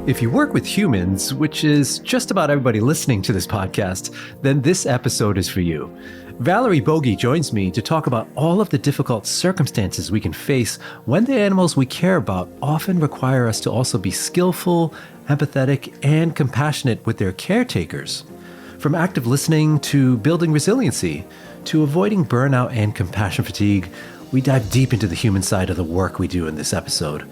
If you work with humans, which is just about everybody listening to this podcast, then this episode is for you. Valerie Bogie joins me to talk about all of the difficult circumstances we can face when the animals we care about often require us to also be skillful, empathetic, and compassionate with their caretakers. From active listening to building resiliency to avoiding burnout and compassion fatigue, we dive deep into the human side of the work we do in this episode.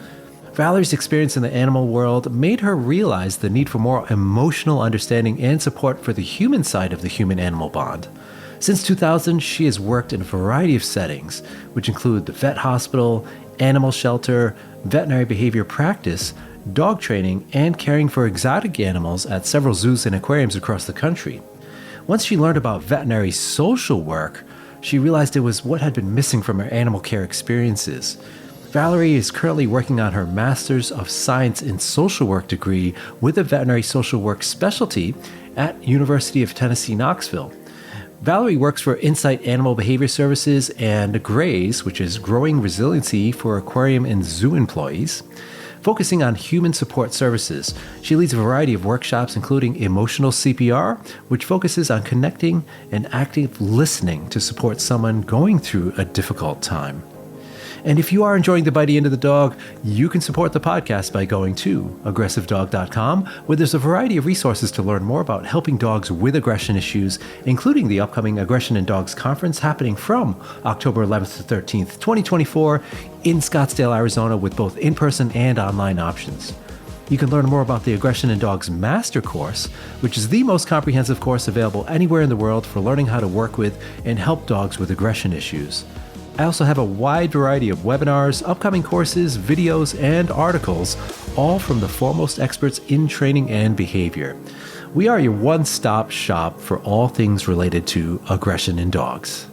Valerie's experience in the animal world made her realize the need for more emotional understanding and support for the human side of the human-animal bond. Since 2000, she has worked in a variety of settings, which include the vet hospital, animal shelter, veterinary behavior practice, dog training, and caring for exotic animals at several zoos and aquariums across the country. Once she learned about veterinary social work, she realized it was what had been missing from her animal care experiences. Valerie is currently working on her Master's of Science in Social Work degree with a veterinary social work specialty at University of Tennessee, Knoxville. Valerie works for Insight Animal Behavior Services and GRAZE, which is Growing Resiliency for Aquarium and Zoo Employees. Focusing on human support services, she leads a variety of workshops, including emotional CPR, which focuses on connecting and active listening to support someone going through a difficult time. And if you are enjoying the Bitey End of the Dog, you can support the podcast by going to aggressivedog.com, where there's a variety of resources to learn more about helping dogs with aggression issues, including the upcoming Aggression in Dogs Conference happening from October 11th to 13th, 2024 in Scottsdale, Arizona, with both in-person and online options. You can learn more about the Aggression in Dogs Master Course, which is the most comprehensive course available anywhere in the world for learning how to work with and help dogs with aggression issues. I also have a wide variety of webinars, upcoming courses, videos, and articles, all from the foremost experts in training and behavior. We are your one-stop shop for all things related to aggression in dogs.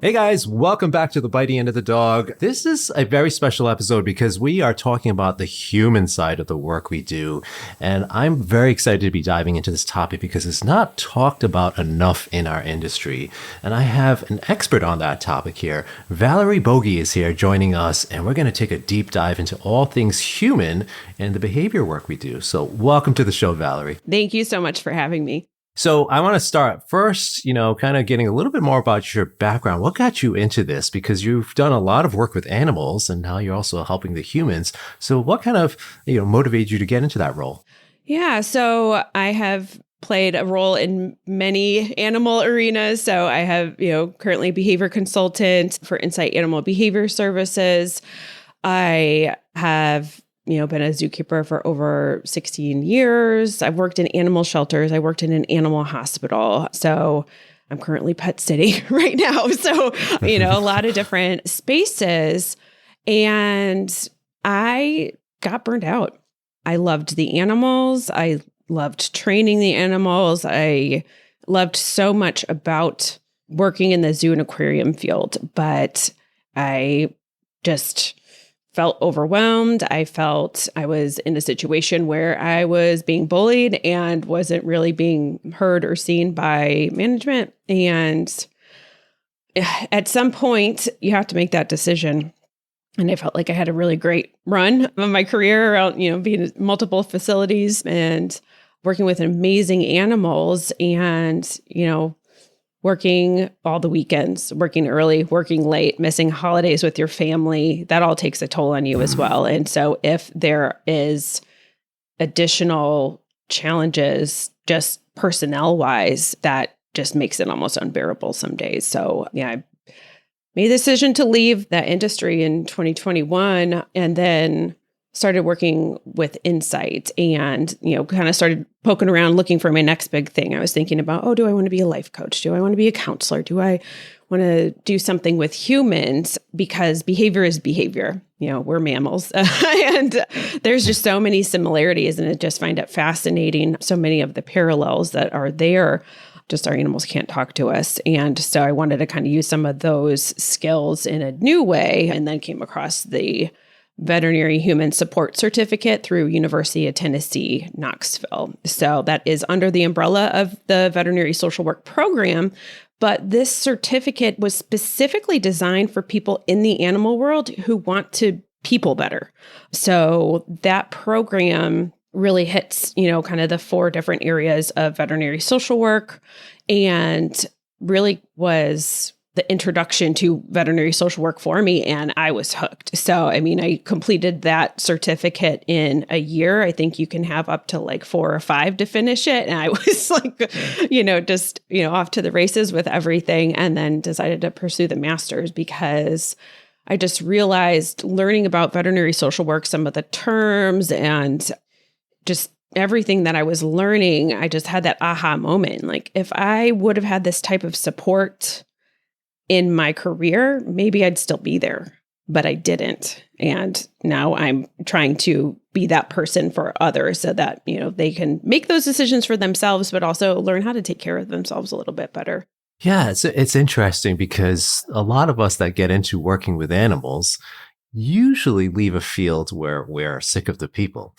Hey guys, welcome back to the Bitey End of the Dog. This is a very special episode because we are talking about the human side of the work we do. And I'm very excited to be diving into this topic because it's not talked about enough in our industry. And I have an expert on that topic here. Valerie Bogie is here joining us, and we're going to take a deep dive into all things human and the behavior work we do. So welcome to the show, Valerie. Thank you so much for having me. So I want to start first, kind of getting a little bit more about your background. What got you into this? Because you've done a lot of work with animals and now you're also helping the humans. So what kind of, motivated you to get into that role? Yeah, so I have played a role in many animal arenas. So I have, currently behavior consultant for Insight Animal Behavior Services. I have been a zookeeper for over 16 years. I've worked in animal shelters. I worked in an animal hospital. So I'm currently pet sitting right now. So, a lot of different spaces. And I got burned out. I loved the animals. I loved training the animals. I loved so much about working in the zoo and aquarium field, but I just felt overwhelmed. I felt I was in a situation where I was being bullied and wasn't really being heard or seen by management. And at some point, you have to make that decision. And I felt like I had a really great run of my career around, being in multiple facilities and working with amazing animals and, working all the weekends, working early, working late, missing holidays with your family, that all takes a toll on you as well. And so if there is additional challenges, just personnel wise, that just makes it almost unbearable some days. So I made the decision to leave that industry in 2021 and then started working with Insight and, kind of started poking around looking for my next big thing. I was thinking about, do I want to be a life coach? Do I want to be a counselor? Do I want to do something with humans? Because behavior is behavior. We're mammals and there's just so many similarities, and I just find it fascinating. So many of the parallels that are there, just our animals can't talk to us. And so I wanted to kind of use some of those skills in a new way, and then came across the veterinary human support certificate through University of Tennessee, Knoxville. So that is under the umbrella of the veterinary social work program. But this certificate was specifically designed for people in the animal world who want to people better. So that program really hits, kind of the 4 different areas of veterinary social work, and really was the introduction to veterinary social work for me. And I was hooked. So, I completed that certificate in a year. I think you can have up to like 4 or 5 to finish it. And I was like, just, off to the races with everything, and then decided to pursue the master's because I just realized, learning about veterinary social work, some of the terms and just everything that I was learning, I just had that aha moment. Like, if I would have had this type of support in my career, maybe I'd still be there, but I didn't. And now I'm trying to be that person for others so that, they can make those decisions for themselves, but also learn how to take care of themselves a little bit better. Yeah, it's interesting because a lot of us that get into working with animals usually leave a field where we're sick of the people.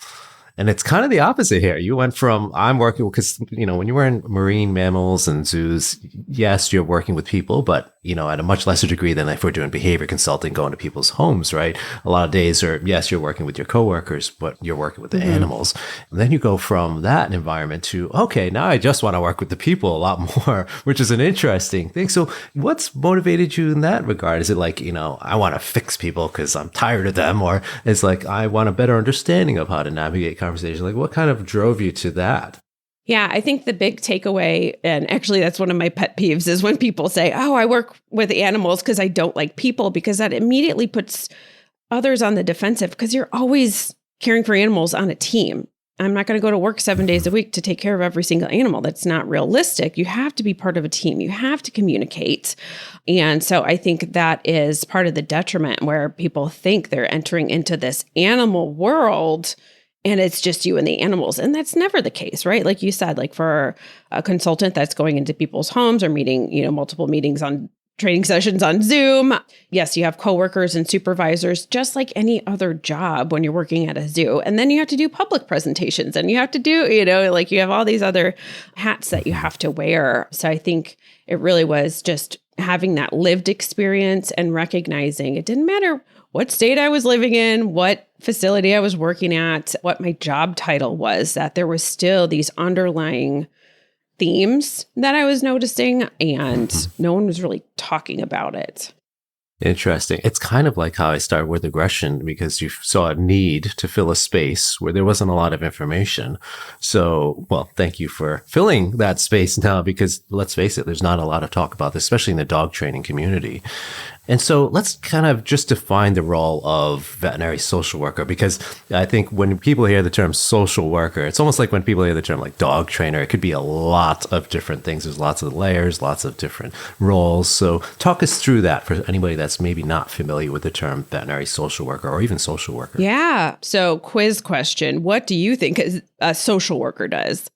And it's kind of the opposite here. You went from, I'm working, because, when you were in marine mammals and zoos, yes, you're working with people, but, at a much lesser degree than if we're doing behavior consulting, going to people's homes, right? A lot of days are, yes, you're working with your coworkers, but you're working with the animals. And then you go from that environment to, okay, now I just want to work with the people a lot more, which is an interesting thing. So what's motivated you in that regard? Is it like, I want to fix people because I'm tired of them? Or it's like, I want a better understanding of how to navigate conversation? Like, what kind of drove you to that? Yeah, I think the big takeaway, and actually that's one of my pet peeves, is when people say, oh, I work with animals because I don't like people, because that immediately puts others on the defensive, because you're always caring for animals on a team. I'm not going to go to work 7 days a week to take care of every single animal. That's not realistic. You have to be part of a team. You have to communicate. And so I think that is part of the detriment, where people think they're entering into this animal world and it's just you and the animals. And that's never the case, right? Like you said, like for a consultant that's going into people's homes or meeting, multiple meetings on training sessions on Zoom. Yes, you have coworkers and supervisors, just like any other job when you're working at a zoo. And then you have to do public presentations, and you have to do, like you have all these other hats that you have to wear. So I think it really was just having that lived experience and recognizing it didn't matter what state I was living in, what facility I was working at, what my job title was, that there was still these underlying themes that I was noticing, and no one was really talking about it. Interesting. It's kind of like how I started with aggression, because you saw a need to fill a space where there wasn't a lot of information. So, well, thank you for filling that space now, because let's face it, there's not a lot of talk about this, especially in the dog training community. And so let's kind of just define the role of veterinary social worker, because I think when people hear the term social worker, it's almost like when people hear the term like dog trainer, it could be a lot of different things. There's lots of layers, lots of different roles. So talk us through that for anybody that's maybe not familiar with the term veterinary social worker or even social worker. Yeah. So quiz question. What do you think a social worker does?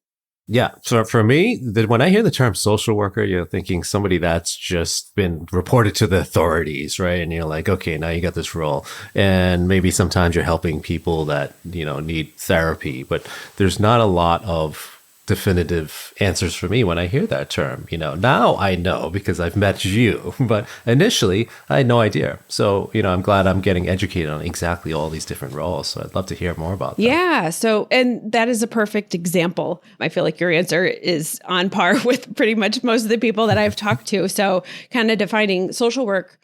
Yeah. So for me, when I hear the term social worker, you're thinking somebody that's just been reported to the authorities, right? And you're like, okay, now you got this role. And maybe sometimes you're helping people that, need therapy, but there's not a lot of definitive answers for me when I hear that term. Now I know because I've met you, but initially I had no idea. So, I'm glad I'm getting educated on exactly all these different roles. So I'd love to hear more about that. Yeah. So, and that is a perfect example. I feel like your answer is on par with pretty much most of the people that I've talked to. So kind of defining social work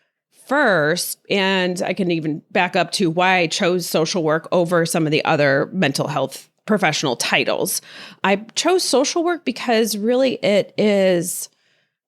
first, and I can even back up to why I chose social work over some of the other mental health professional titles. I chose social work because really it is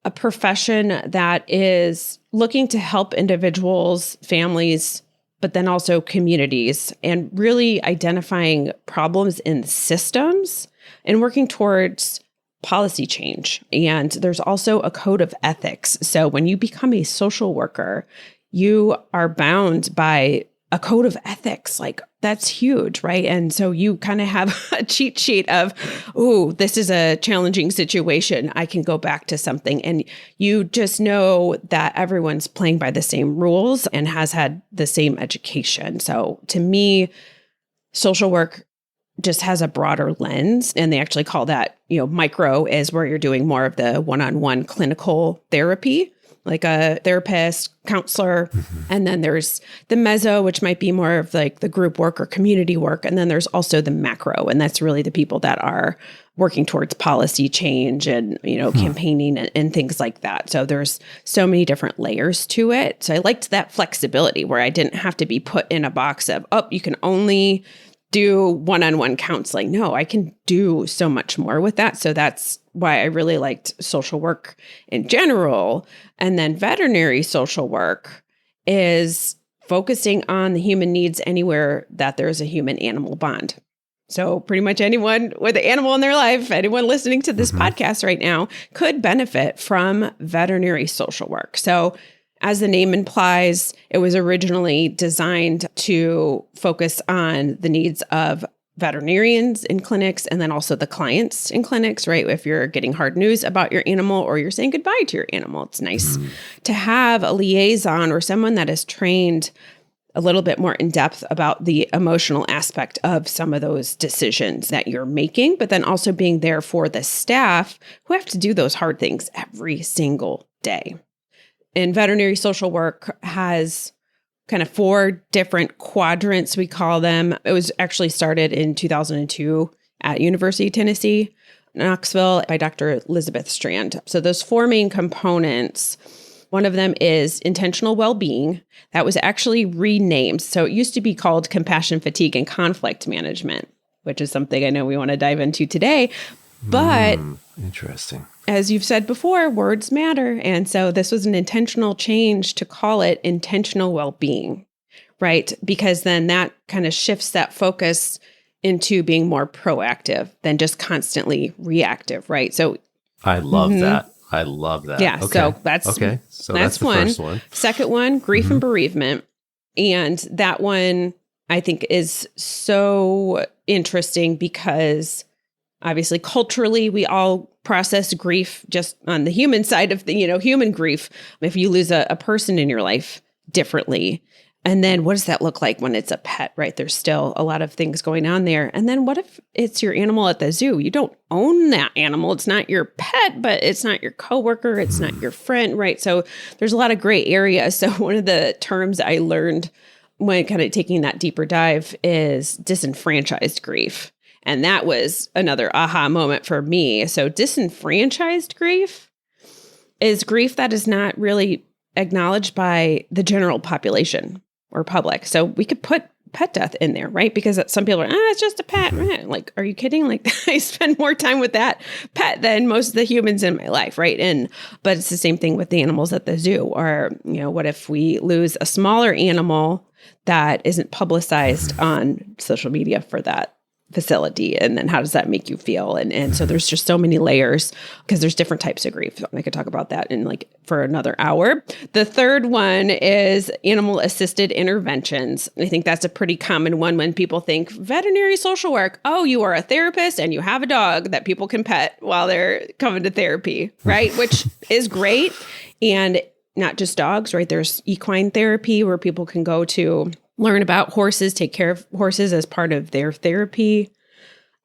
a profession that is looking to help individuals, families, but then also communities, and really identifying problems in systems and working towards policy change. And there's also a code of ethics. So when you become a social worker, you are bound by a code of ethics. Like, that's huge, right? And so you kind of have a cheat sheet of, oh, this is a challenging situation. I can go back to something. And you just know that everyone's playing by the same rules and has had the same education. So to me, social work just has a broader lens. And they actually call that, micro is where you're doing more of the one-on-one clinical therapy. like a therapist, counselor. And then there's the meso, which might be more of like the group work or community work. And then there's also the macro. And that's really the people that are working towards policy change and, campaigning and things like that. So there's so many different layers to it. So I liked that flexibility where I didn't have to be put in a box of, you can only do one-on-one counseling. No, I can do so much more with that. So that's why I really liked social work in general. And then veterinary social work is focusing on the human needs anywhere that there's a human-animal bond. So pretty much anyone with an animal in their life, anyone listening to this podcast right now could benefit from veterinary social work. So as the name implies, it was originally designed to focus on the needs of veterinarians in clinics and then also the clients in clinics, right? If you're getting hard news about your animal or you're saying goodbye to your animal, it's nice to have a liaison or someone that is trained a little bit more in depth about the emotional aspect of some of those decisions that you're making, but then also being there for the staff who have to do those hard things every single day. And veterinary social work has kind of 4 different quadrants, we call them. It was actually started in 2002 at University of Tennessee, Knoxville, by Dr. Elizabeth Strand. So those 4 main components, one of them is intentional well-being. That was actually renamed. So it used to be called compassion, fatigue, and conflict management, which is something I know we want to dive into today. But interesting. As you've said before, words matter. And so this was an intentional change to call it intentional well-being, right? Because then that kind of shifts that focus into being more proactive than just constantly reactive, right? So I love that. I love that. Yeah. Okay. So that's the first one. Second one, grief and bereavement. And that one I think is so interesting because obviously culturally we all process grief just on the human side of the, human grief. If you lose a person in your life differently. And then what does that look like when it's a pet, right? There's still a lot of things going on there. And then what if it's your animal at the zoo? You don't own that animal. It's not your pet, but it's not your coworker. It's not your friend, right? So there's a lot of gray areas. So one of the terms I learned when kind of taking that deeper dive is disenfranchised grief. And that was another aha moment for me. So disenfranchised grief is grief that is not really acknowledged by the general population or public. So we could put pet death in there, right? Because some people are, it's just a pet. Like, are you kidding? Like, I spend more time with that pet than most of the humans in my life, right? But it's the same thing with the animals at the zoo. Or, what if we lose a smaller animal that isn't publicized on social media for that facility? And then how does that make you feel? And so there's just so many layers because there's different types of grief. I could talk about that in for another hour. The third one is animal assisted interventions. I think that's a pretty common one when people think veterinary social work. Oh, you are a therapist and you have a dog that people can pet while they're coming to therapy, right? Which is great. And not just dogs, right? There's equine therapy where people can go to learn about horses, take care of horses as part of their therapy.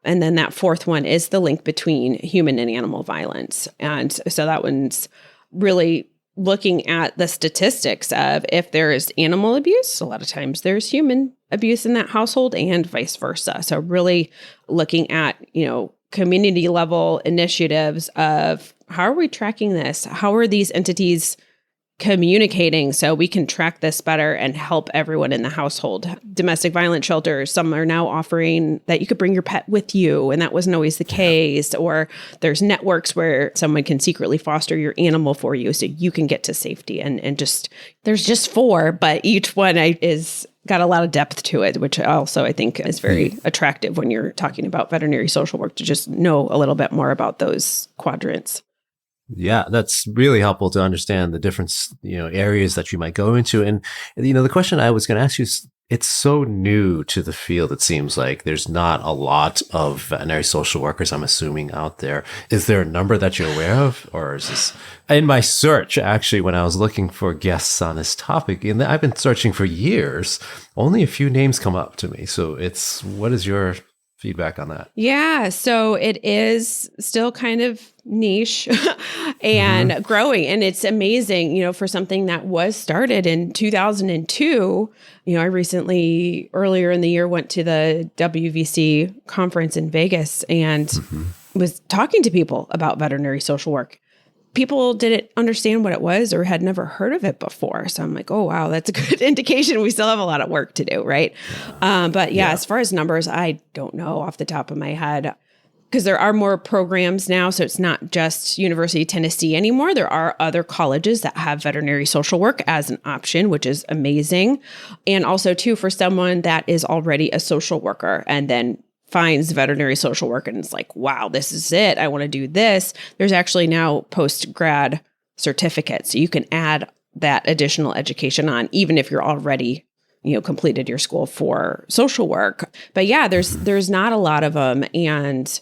And then that fourth one is the link between human and animal violence. And so that one's really looking at the statistics of if there is animal abuse, a lot of times there's human abuse in that household and vice versa. So really looking at, community level initiatives of how are we tracking this? How are these entities communicating so we can track this better and help everyone in the household? Domestic violence shelters, some are now offering that you could bring your pet with you, and that wasn't always the case. Or there's networks where someone can secretly foster your animal for you so you can get to safety. And just there's just 4, but each one is got a lot of depth to it, which also I think is very attractive when you're talking about veterinary social work, to just know a little bit more about those quadrants. Yeah, that's really helpful to understand the different, areas that you might go into. And, the question I was going to ask you is, it's so new to the field. It seems like there's not a lot of veterinary social workers, I'm assuming, out there. Is there a number that you're aware of? Or is this, in my search, actually, when I was looking for guests on this topic, and I've been searching for years, only a few names come up to me. So what is your feedback on that? Yeah, so it is still kind of niche and growing. And it's amazing, for something that was started in 2002. I recently, earlier in the year, went to the WVC conference in Vegas and was talking to people about veterinary social work. People didn't understand what it was or had never heard of it before. So I'm like, oh, wow, that's a good indication. We still have a lot of work to do, right? But as far as numbers, I don't know off the top of my head, because there are more programs now. So it's not just University of Tennessee anymore. There are other colleges that have veterinary social work as an option, which is amazing. And also, too, for someone that is already a social worker and then finds veterinary social work and it's like, wow, this is it. I want to do this. There's actually now post-grad certificates. So you can add that additional education on, even if you're already, completed your school for social work. But there's not a lot of them. And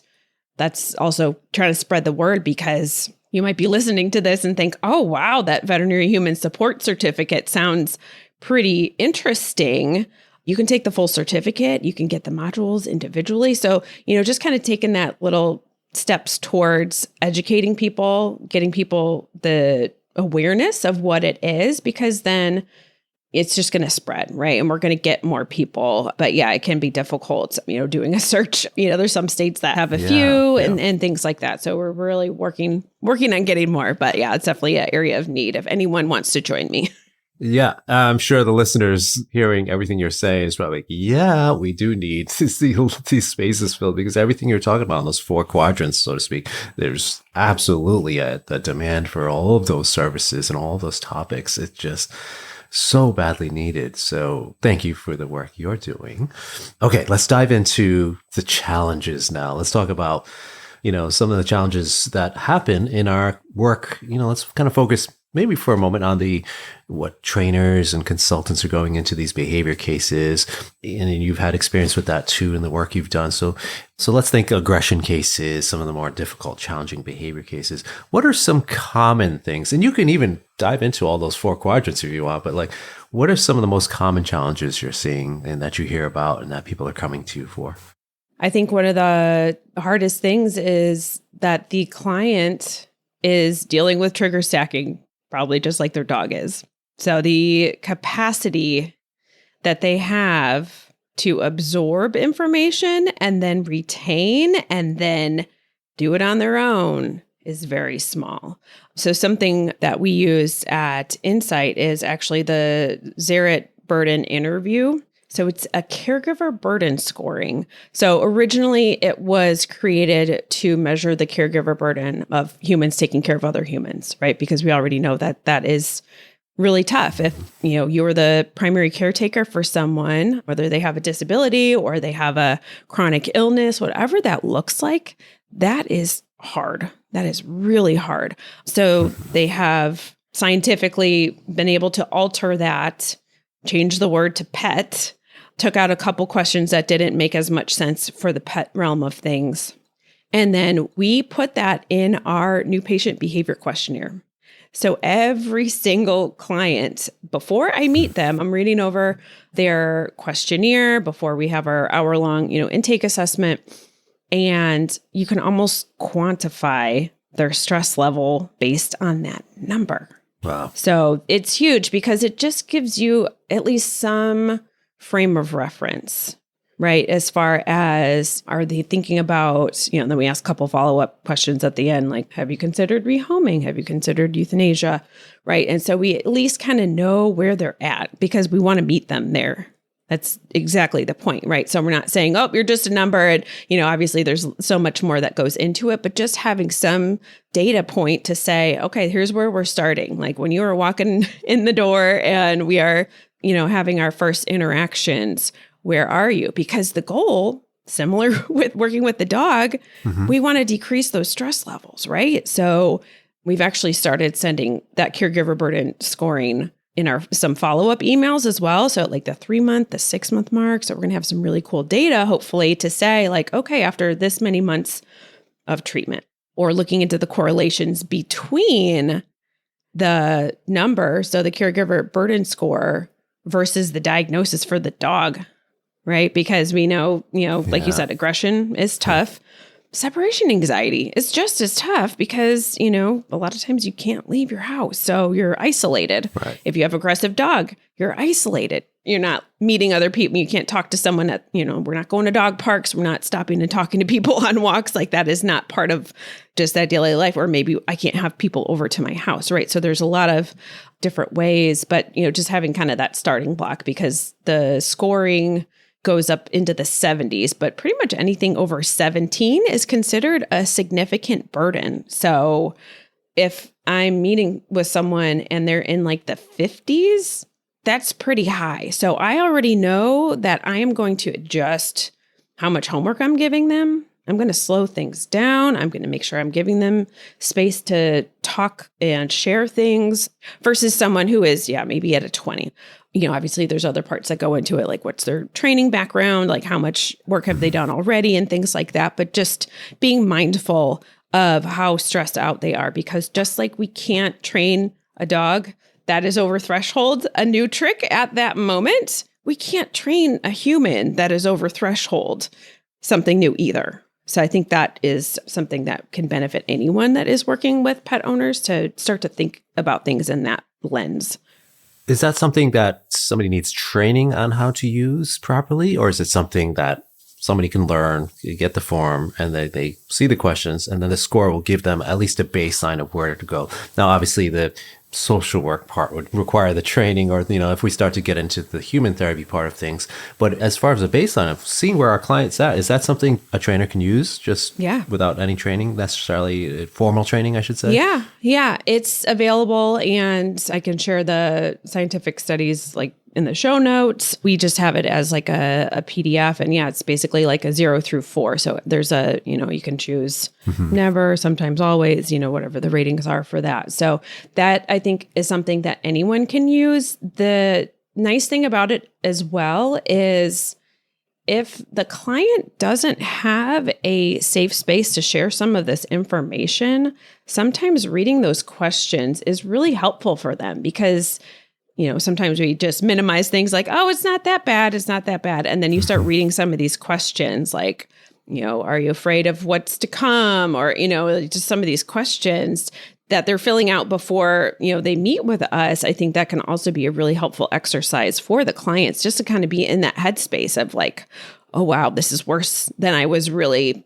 that's also trying to spread the word, because you might be listening to this and think, oh, wow, that veterinary human support certificate sounds pretty interesting. You can take the full certificate. You can get the modules individually. So, just kind of taking that little steps towards educating people, getting people the awareness of what it is, because then it's just going to spread, right? And we're going to get more people. But it can be difficult, doing a search. There's some states that have a few and things like that. So we're really working on getting more. But it's definitely an area of need if anyone wants to join me. Yeah, I'm sure the listeners hearing everything you're saying is probably like, we do need to see these spaces filled, because everything you're talking about in those 4 quadrants, so to speak, there's absolutely a demand for all of those services and all of those topics. It's just so badly needed. So thank you for the work you're doing. Okay, let's dive into the challenges now. Let's talk about, some of the challenges that happen in our work. Let's kind of focus maybe for a moment on what trainers and consultants are going into these behavior cases. And you've had experience with that too in the work you've done. So let's think aggression cases, some of the more difficult, challenging behavior cases. What are some common things? And you can even dive into all those 4 quadrants if you want, but what are some of the most common challenges you're seeing and that you hear about and that people are coming to you for? I think one of the hardest things is that the client is dealing with trigger stacking, probably just like their dog is. So the capacity that they have to absorb information and then retain and then do it on their own is very small. So something that we use at Insight is actually the Zaret burden interview. So it's a caregiver burden scoring. So originally it was created to measure the caregiver burden of humans taking care of other humans, right? Because we already know that that is really tough. If, you're the primary caretaker for someone, whether they have a disability or they have a chronic illness, whatever that looks like, that is hard. That is really hard. So they have scientifically been able to alter that, change the word to pet, took out a couple questions that didn't make as much sense for the pet realm of things. And then we put that in our new patient behavior questionnaire. So every single client, before I meet them, I'm reading over their questionnaire before we have our hour-long, intake assessment. And you can almost quantify their stress level based on that number. Wow. So it's huge because it just gives you at least some frame of reference, right? As far as, are they thinking about, then we ask a couple follow-up questions at the end, like, have you considered rehoming? Have you considered euthanasia? Right. And so we at least kind of know where they're at because we want to meet them there. That's exactly the point, right? So we're not saying, oh, you're just a number. And, obviously there's so much more that goes into it, but just having some data point to say, okay, here's where we're starting. Like when you were walking in the door and we are, having our first interactions, where are you? Because the goal, similar with working with the dog, we want to decrease those stress levels, right? So we've actually started sending that caregiver burden scoring in some follow-up emails as well. So like the 3-month, the 6-month mark. So we're going to have some really cool data, hopefully, to say like, okay, after this many months of treatment, or looking into the correlations between the number, so the caregiver burden score versus the diagnosis for the dog, right? Because we know, like you said, aggression is tough. Separation anxiety is just as tough because, a lot of times you can't leave your house. So you're isolated. Right. If you have an aggressive dog, you're isolated. You're not meeting other people. You can't talk to someone at, we're not going to dog parks. We're not stopping and talking to people on walks. Like that is not part of just that daily life. Or maybe I can't have people over to my house, right? So there's a lot of different ways, but, just having kind of that starting block because the scoring goes up into the 70s, but pretty much anything over 17 is considered a significant burden. So if I'm meeting with someone and they're in like the 50s, that's pretty high. So I already know that I am going to adjust how much homework I'm giving them. I'm going to slow things down. I'm going to make sure I'm giving them space to talk and share things versus someone who is, maybe at a 20. Obviously there's other parts that go into it, like what's their training background, like how much work have they done already and things like that. But just being mindful of how stressed out they are, because just like we can't train a dog that is over threshold, a new trick at that moment, we can't train a human that is over threshold something new either. So I think that is something that can benefit anyone that is working with pet owners to start to think about things in that lens. Is that something that somebody needs training on how to use properly? Or is it something that somebody can learn, you get the form, and they see the questions, and then the score will give them at least a baseline of where to go? Now, obviously, the social work part would require the training, or, if we start to get into the human therapy part of things. But as far as a baseline of seeing where our client's at, is that something a trainer can use just without any training, necessarily formal training, I should say? Yeah. It's available, and I can share the scientific studies like in the show notes. We just have it as like a PDF, and it's basically like a 0 through 4. So there's you can choose never, sometimes always, whatever the ratings are for that. So that I think is something that anyone can use. The nice thing about it as well is if the client doesn't have a safe space to share some of this information, sometimes reading those questions is really helpful for them because sometimes we just minimize things like, oh, it's not that bad. It's not that bad. And then you start reading some of these questions like, are you afraid of what's to come? Or, just some of these questions that they're filling out before, they meet with us. I think that can also be a really helpful exercise for the clients just to kind of be in that headspace of like, oh, wow, this is worse than I was really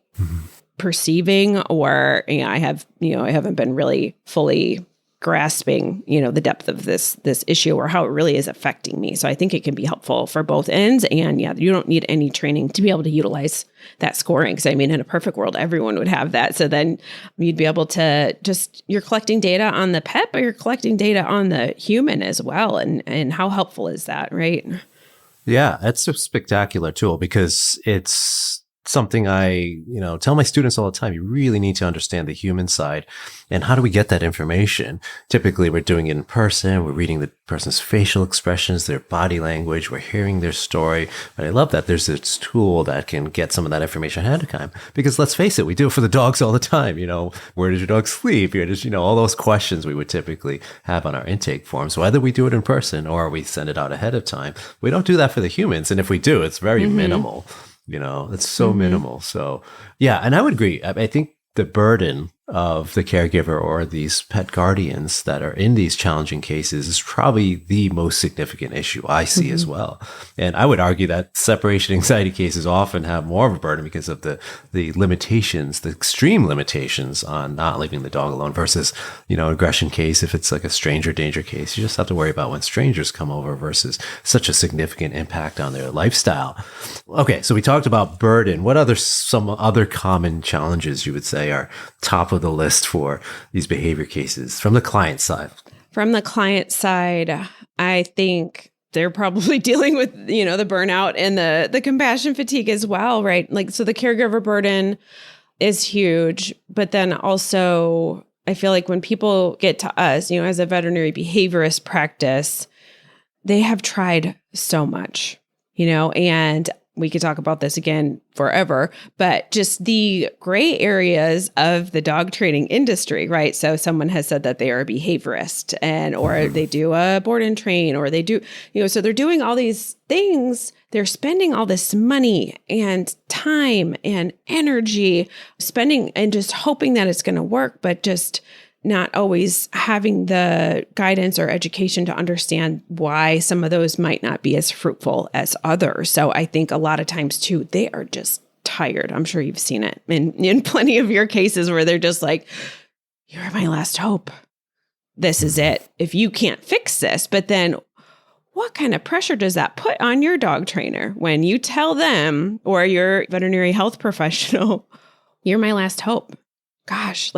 perceiving, or, I haven't been really fully grasping, the depth of this issue or how it really is affecting me. So I think it can be helpful for both ends. And you don't need any training to be able to utilize that scoring. Because in a perfect world, everyone would have that. So then you'd be able to you're collecting data on the pet, but you're collecting data on the human as well. And how helpful is that, right? Yeah, that's a spectacular tool because it's something I, tell my students all the time. You really need to understand the human side. And how do we get that information? Typically, we're doing it in person. We're reading the person's facial expressions, their body language. We're hearing their story. But I love that there's this tool that can get some of that information ahead of time. Because let's face it, we do it for the dogs all the time. Where does your dog sleep? All those questions we would typically have on our intake forms, whether we do it in person or we send it out ahead of time. We don't do that for the humans. And if we do, it's very minimal. It's so minimal. So, and I would agree. I think the burden of the caregiver or these pet guardians that are in these challenging cases is probably the most significant issue I see as well. And I would argue that separation anxiety cases often have more of a burden because of the limitations, the extreme limitations on not leaving the dog alone versus, aggression case. If it's like a stranger danger case, you just have to worry about when strangers come over versus such a significant impact on their lifestyle. Okay. So we talked about burden. What some other common challenges you would say are top of the list for these behavior cases from the client side? From the client side, I think they're probably dealing with, the burnout and the compassion fatigue as well, right? Like, so the caregiver burden is huge, but then also I feel like when people get to us, as a veterinary behaviorist practice, they have tried so much, and we could talk about this again forever, but just the gray areas of the dog training industry, right? So someone has said that they are a behaviorist or they do a board and train, or they do, so they're doing all these things. They're spending all this money and time and energy spending and just hoping that it's going to work, but just not always having the guidance or education to understand why some of those might not be as fruitful as others. So I think a lot of times too, they are just tired. I'm sure you've seen it in plenty of your cases where they're just like, you're my last hope. This is it. If you can't fix this, but then what kind of pressure does that put on your dog trainer when you tell them, or your veterinary health professional, you're my last hope? Gosh,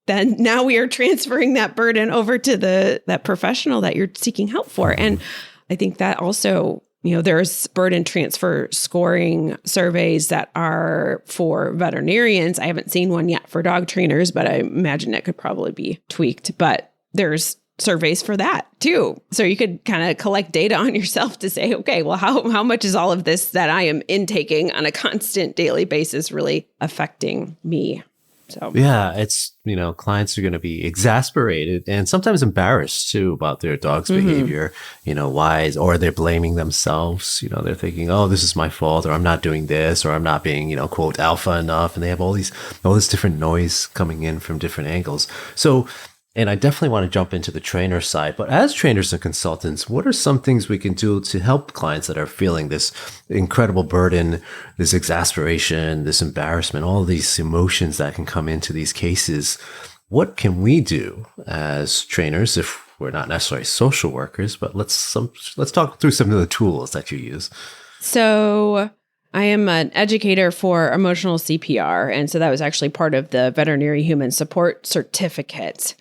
then now we are transferring that burden over to that professional that you're seeking help for. And I think that also, there's burden transfer scoring surveys that are for veterinarians. I haven't seen one yet for dog trainers, but I imagine it could probably be tweaked. But there's surveys for that too. So you could kind of collect data on yourself to say, okay, well, how much is all of this that I am intaking on a constant daily basis really affecting me? So yeah, it's, clients are going to be exasperated and sometimes embarrassed too about their dog's behavior, or they're blaming themselves. They're thinking, oh, this is my fault, or I'm not doing this, or I'm not being, quote, alpha enough. And they have all this different noise coming in from different angles. So, and I definitely want to jump into the trainer side, but as trainers and consultants, what are some things we can do to help clients that are feeling this incredible burden, this exasperation, this embarrassment, all these emotions that can come into these cases? What can we do as trainers if we're not necessarily social workers, but let's talk through some of the tools that you use. So I am an educator for emotional CPR. And so that was actually part of the veterinary human support certificate.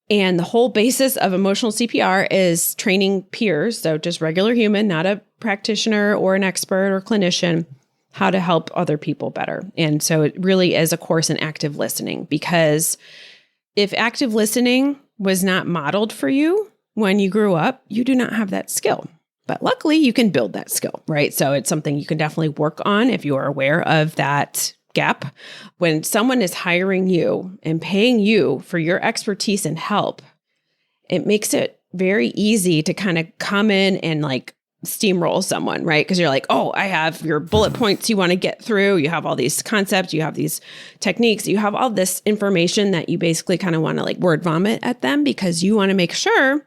And the whole basis of emotional CPR is training peers, so just regular human, not a practitioner or an expert or clinician, how to help other people better. And so it really is a course in active listening, because if active listening was not modeled for you when you grew up, you do not have that skill. But luckily, you can build that skill, right? So it's something you can definitely work on if you are aware of that gap. When someone is hiring you and paying you for your expertise and help, it makes it very easy to kind of come in and steamroll someone, right? Because you're like, oh, I have your bullet points you want to get through. You have all these concepts, you have these techniques, you have all this information that you basically kind of want to word vomit at them, because you want to make sure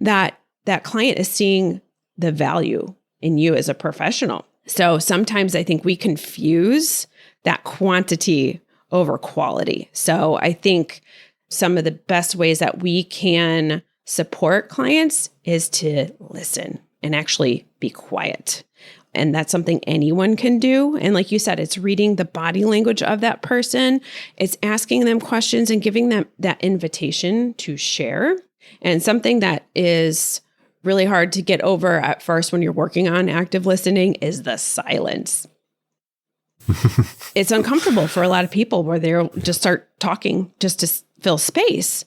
that that client is seeing the value in you as a professional. So sometimes I think we confuse that quantity over quality. So I think some of the best ways that we can support clients is to listen and actually be quiet. And that's something anyone can do. And like you said, it's reading the body language of that person. It's asking them questions and giving them that invitation to share. And something that is really hard to get over at first when you're working on active listening is the silence. It's uncomfortable for a lot of people where they'll just start talking just to fill space,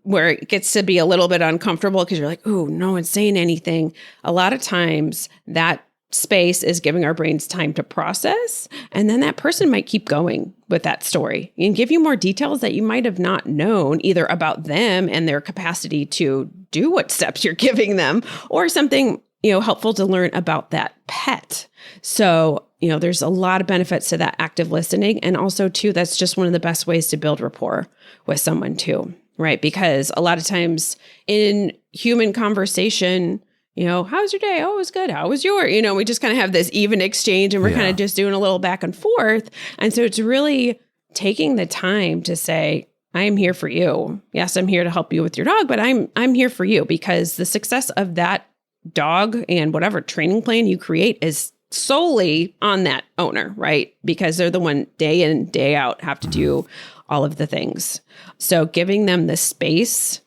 where it gets to be a little bit uncomfortable because you're like, ooh, no one's saying anything. A lot of times that space is giving our brains time to process. And then that person might keep going with that story and give you more details that you might have not known, either about them and their capacity to do what steps you're giving them, or something, helpful to learn about that pet. So, there's a lot of benefits to that active listening. And also too, that's just one of the best ways to build rapport with someone too, right? Because a lot of times in human conversation, how's your day? Oh, it was good. How was yours? We just kind of have this even exchange, and we're kind of just doing a little back and forth. And so it's really taking the time to say, I am here for you. Yes, I'm here to help you with your dog, but I'm here for you, because the success of that dog and whatever training plan you create is solely on that owner, right? Because they're the one day in, day out have to do all of the things. So giving them the space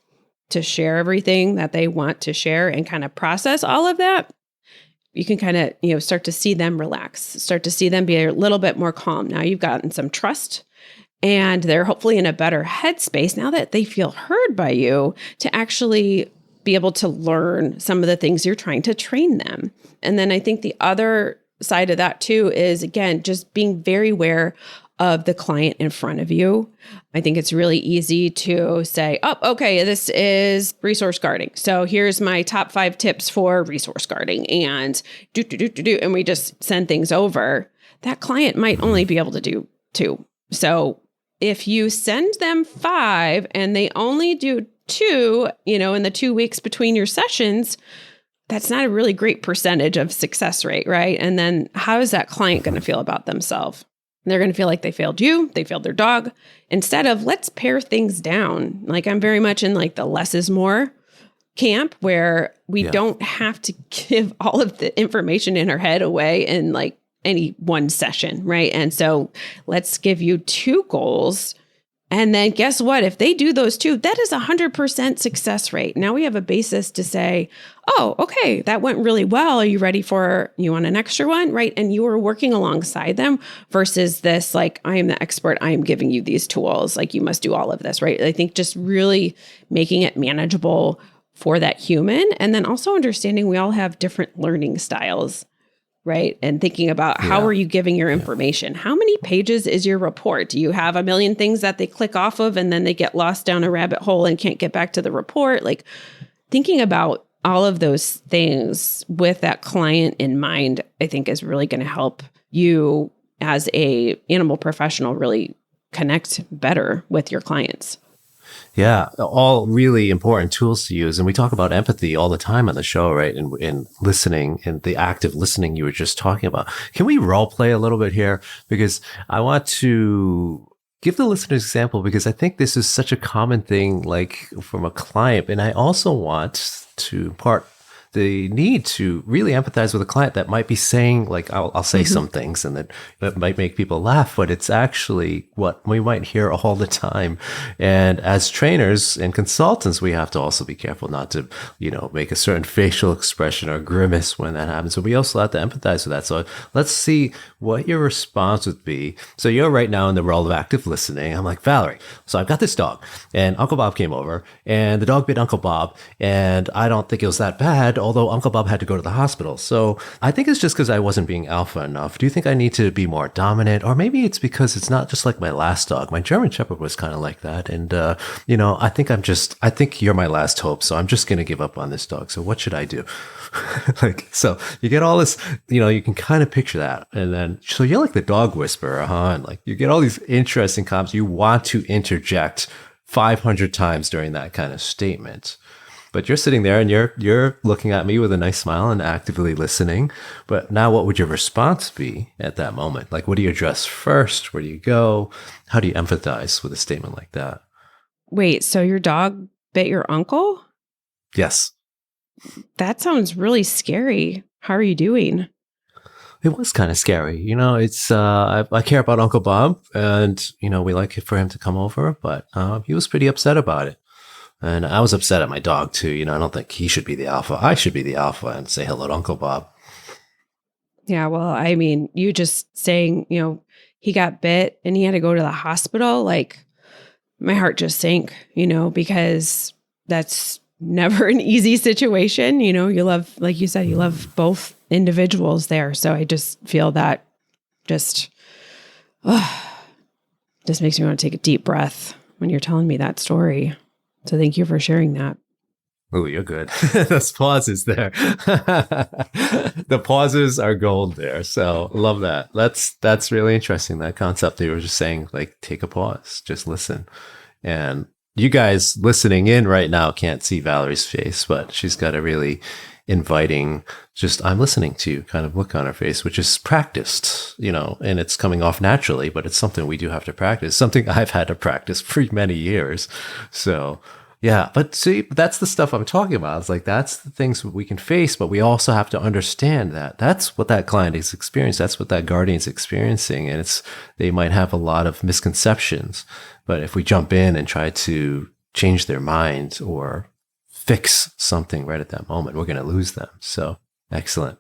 to share everything that they want to share and kind of process all of that, you can kind of, start to see them relax, start to see them be a little bit more calm. Now you've gotten some trust, and they're hopefully in a better headspace now that they feel heard by you to actually be able to learn some of the things you're trying to train them. And then I think the other side of that too is, again, just being very aware of the client in front of you. I think it's really easy to say, oh, okay, this is resource guarding. So here's my top 5 tips for resource guarding, and and we just send things over. That client might only be able to do 2. So if you send them 5 and they only do 2, in the 2 weeks between your sessions, that's not a really great percentage of success rate, right? And then how is that client going to feel about themselves? They're going to feel like they failed you, they failed their dog, instead of let's pare things down. Like, I'm very much in like the less is more camp, where we don't have to give all of the information in our head away in like any one session, right? And so let's give you 2 goals. And then guess what? If they do those 2, that is 100% success rate. Now we have a basis to say, oh, okay, that went really well. Are you ready you want an extra one? Right. And you are working alongside them versus this, like, I am the expert. I am giving you these tools. Like, you must do all of this. Right. I think just really making it manageable for that human. And then also understanding we all have different learning styles. Right. And thinking about how are you giving your information? How many pages is your report? Do you have a million things that they click off of and then they get lost down a rabbit hole and can't get back to the report? Like, thinking about all of those things with that client in mind, I think is really going to help you as a animal professional really connect better with your clients. Yeah, all really important tools to use. And we talk about empathy all the time on the show, right? And listening, and the active listening you were just talking about. Can we role play a little bit here? Because I want to give the listeners an example, because I think this is such a common thing, like from a client. And I also want to impart the need to really empathize with a client that might be saying, like, I'll say some things and that might make people laugh, but it's actually what we might hear all the time. And as trainers and consultants, we have to also be careful not to, make a certain facial expression or grimace when that happens. So we also have to empathize with that. So let's see what your response would be. So you're right now in the role of active listening. I'm like, Valerie, so I've got this dog, and Uncle Bob came over, and the dog bit Uncle Bob, and I don't think it was that bad, although Uncle Bob had to go to the hospital. So I think it's just because I wasn't being alpha enough. Do you think I need to be more dominant? Or maybe it's because it's not just like my last dog. My German Shepherd was kind of like that. And, I think you're my last hope. So I'm just going to give up on this dog. So what should I do? So you get all this, you can kind of picture that. And then, so you're like the dog whisperer, huh? And like, you get all these interesting comments. You want to interject 500 times during that kind of statement. But you're sitting there and you're looking at me with a nice smile and actively listening. But now what would your response be at that moment? Like, what do you address first? Where do you go? How do you empathize with a statement like that? Wait, so your dog bit your uncle? Yes. That sounds really scary. How are you doing? It was kind of scary. It's, I care about Uncle Bob, and, we like for him to come over, but he was pretty upset about it. And I was upset at my dog too. I don't think he should be the alpha. I should be the alpha and say hello to Uncle Bob. Yeah, well, I mean, you just saying, he got bit and he had to go to the hospital, like, my heart just sank, because that's never an easy situation. You love, like you said, you love both individuals there. So I just feel that just makes me want to take a deep breath when you're telling me that story. So thank you for sharing that. Oh, you're good. Those pauses there. The pauses are gold there. So love that. That's really interesting. That concept that you were just saying, like, take a pause, just listen. And you guys listening in right now can't see Valerie's face, but she's got a really inviting, just I'm listening to you kind of look on her face, which is practiced, and it's coming off naturally, but it's something we do have to practice, something I've had to practice for many years. So yeah, but see, that's the stuff I'm talking about. It's like, that's the things we can face, but we also have to understand that that's what that client is experiencing. That's what that guardian's experiencing. And they might have a lot of misconceptions, but if we jump in and try to change their mind or fix something right at that moment, we're going to lose them. So excellent.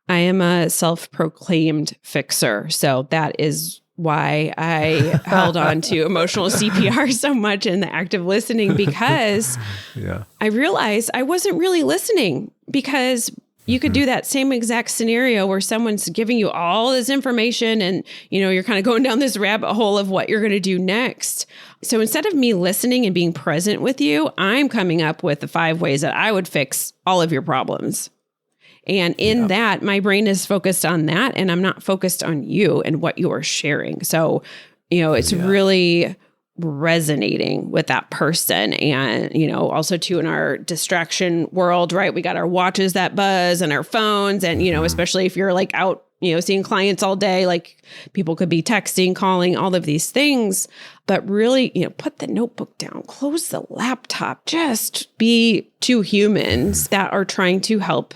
I am a self-proclaimed fixer. So that is why I held on to emotional CPR so much in the active listening, because I realized I wasn't really listening, because You could do that same exact scenario where someone's giving you all this information and, you're kind of going down this rabbit hole of what you're going to do next. So instead of me listening and being present with you, I'm coming up with the 5 ways that I would fix all of your problems. And in that, my brain is focused on that, and I'm not focused on you and what you are sharing. So, it's really resonating with that person. And, also too, in our distraction world, right? We got our watches that buzz and our phones. And, especially if you're like out, seeing clients all day, like people could be texting, calling, all of these things. But really, put the notebook down, close the laptop, just be 2 humans that are trying to help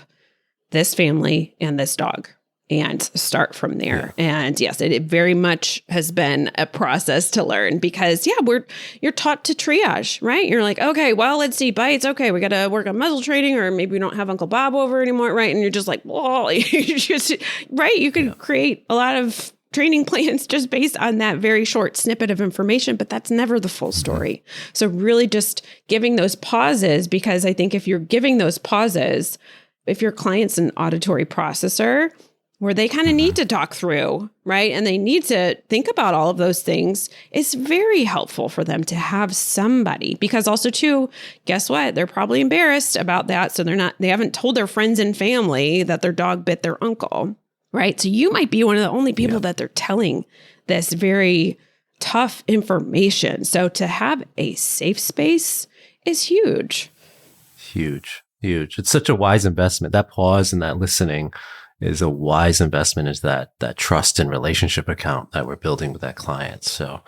this family and this dog. And start from there. Yeah. And yes, it very much has been a process to learn because you're taught to triage, right? You're like, okay, well, let's see, bites. Okay, we got to work on muzzle training, or maybe we don't have Uncle Bob over anymore, right? And you're just like, whoa, right? You can create a lot of training plans just based on that very short snippet of information, but that's never the full story. So really just giving those pauses, because I think if you're giving those pauses, if your client's an auditory processor, where they kind of need to talk through, right? And they need to think about all of those things, it's very helpful for them to have somebody, because also too, guess what? They're probably embarrassed about that. So they haven't told their friends and family that their dog bit their uncle, right? So you might be one of the only people that they're telling this very tough information. So to have a safe space is huge. Huge. It's such a wise investment. That pause and that listening is a wise investment into that trust and relationship account that we're building with that client. So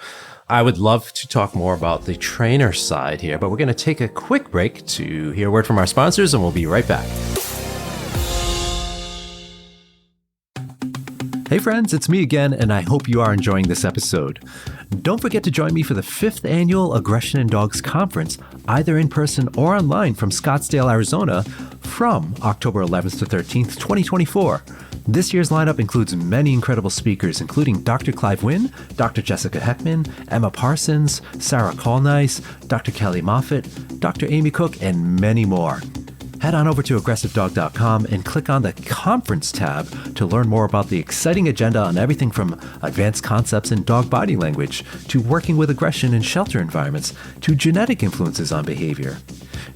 I would love to talk more about the trainer side here, but we're going to take a quick break to hear a word from our sponsors, and we'll be right back. Hey friends, it's me again, and I hope you are enjoying this episode. Don't forget to join me for the 5th annual Aggression in Dogs Conference, either in person or online from Scottsdale, Arizona, from October 11th to 13th, 2024. This year's lineup includes many incredible speakers, including Dr. Clive Wynn, Dr. Jessica Heckman, Emma Parsons, Sarah Colnice, Dr. Kelly Moffitt, Dr. Amy Cook, and many more. Head on over to aggressivedog.com and click on the conference tab to learn more about the exciting agenda on everything from advanced concepts in dog body language to working with aggression in shelter environments to genetic influences on behavior.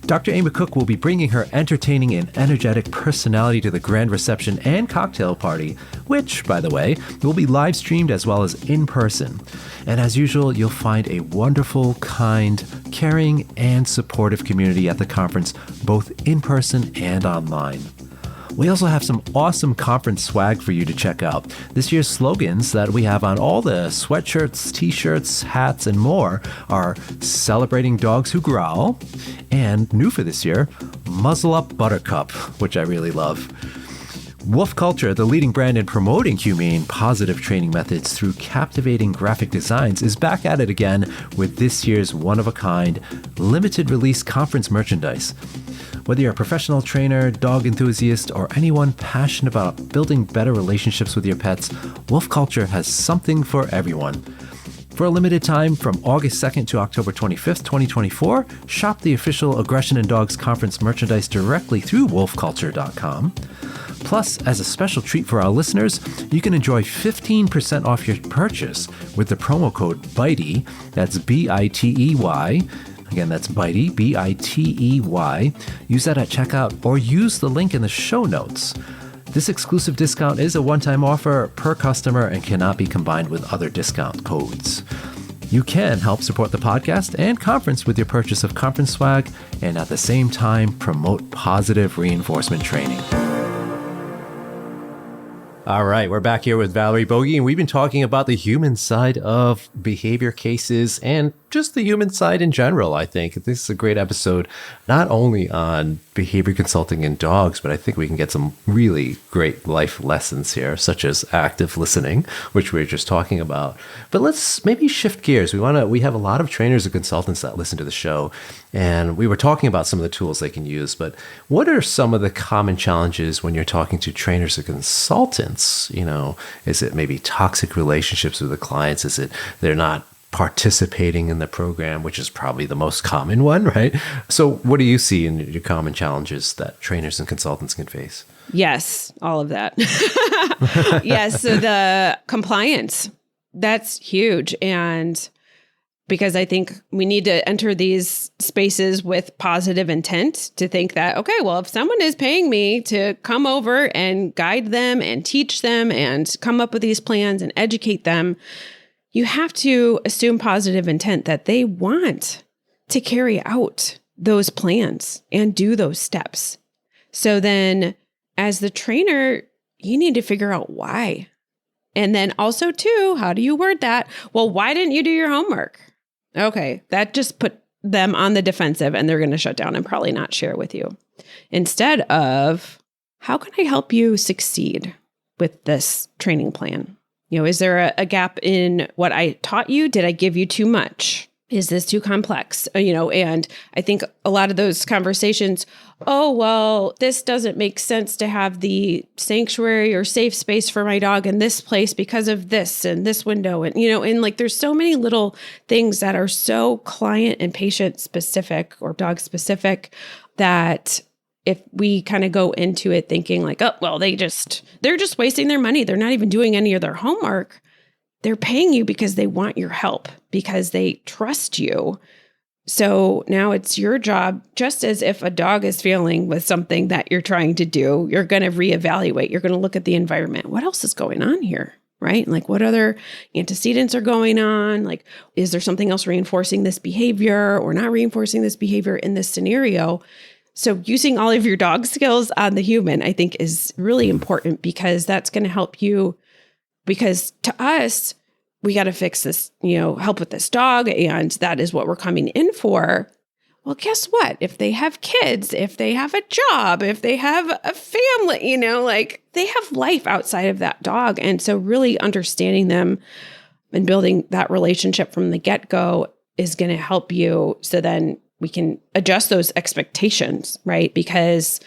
Dr. Amy Cook will be bringing her entertaining and energetic personality to the grand reception and cocktail party, which, by the way, will be live streamed as well as in person. And as usual, you'll find a wonderful, kind, caring, and supportive community at the conference, both in person and online. We also have some awesome conference swag for you to check out. This year's slogans that we have on all the sweatshirts, t-shirts, hats, and more are Celebrating Dogs Who Growl, and new for this year, Muzzle Up Buttercup, which I really love. Wolf Culture, the leading brand in promoting humane, positive training methods through captivating graphic designs, is back at it again with this year's one-of-a-kind, limited release conference merchandise. Whether you're a professional trainer, dog enthusiast, or anyone passionate about building better relationships with your pets, Wolf Culture has something for everyone. For a limited time, from August 2nd to October 25th, 2024, shop the official Aggression in Dogs conference merchandise directly through wolfculture.com. Plus, as a special treat for our listeners, you can enjoy 15% off your purchase with the promo code BITEY, that's B-I-T-E-Y. Again, that's BITEY, B-I-T-E-Y. Use that at checkout or use the link in the show notes. This exclusive discount is a one-time offer per customer and cannot be combined with other discount codes. You can help support the podcast and conference with your purchase of conference swag and at the same time promote positive reinforcement training. All right, we're back here with Valerie Bogie, and we've been talking about the human side of behavior cases and just the human side in general, I think. This is a great episode, not only on behavior consulting in dogs, but I think we can get some really great life lessons here, such as active listening, which we were just talking about. But let's maybe shift gears. We have a lot of trainers and consultants that listen to the show, and we were talking about some of the tools they can use, but what are some of the common challenges when you're talking to trainers and consultants? You know, is it maybe toxic relationships with the clients? Is it they're not participating in the program, which is probably the most common one, right? So what do you see in your common challenges that trainers and consultants can face? Yes, all of that. Yes, so the compliance, that's huge. And because I think we need to enter these spaces with positive intent to think that, okay, well, if someone is paying me to come over and guide them and teach them and come up with these plans and educate them, you have to assume positive intent that they want to carry out those plans and do those steps. So then as the trainer, you need to figure out why. And then also too, how do you word that? Well, why didn't you do your homework? Okay, that just put them on the defensive and they're going to shut down and probably not share with you. Instead of, how can I help you succeed with this training plan? Is there a gap in what I taught you? Did I give you too much? Is this too complex? And I think a lot of those conversations, oh, well, this doesn't make sense to have the sanctuary or safe space for my dog in this place because of this and this window. And like there's so many little things that are so client and patient specific or dog specific that if we kind of go into it thinking like, oh, well, they're just wasting their money. They're not even doing any of their homework. They're paying you because they want your help, because they trust you. So now it's your job, just as if a dog is failing with something that you're trying to do, you're going to reevaluate. You're going to look at the environment. What else is going on here? Right? Like what other antecedents are going on? Like, is there something else reinforcing this behavior or not reinforcing this behavior in this scenario? So using all of your dog skills on the human, I think is really important because that's going to help you. Because to us, we got to fix this, help with this dog. And that is what we're coming in for. Well, guess what? If they have kids, if they have a job, if they have a family, like they have life outside of that dog. And so really understanding them and building that relationship from the get-go is going to help you. So then we can adjust those expectations, right? Because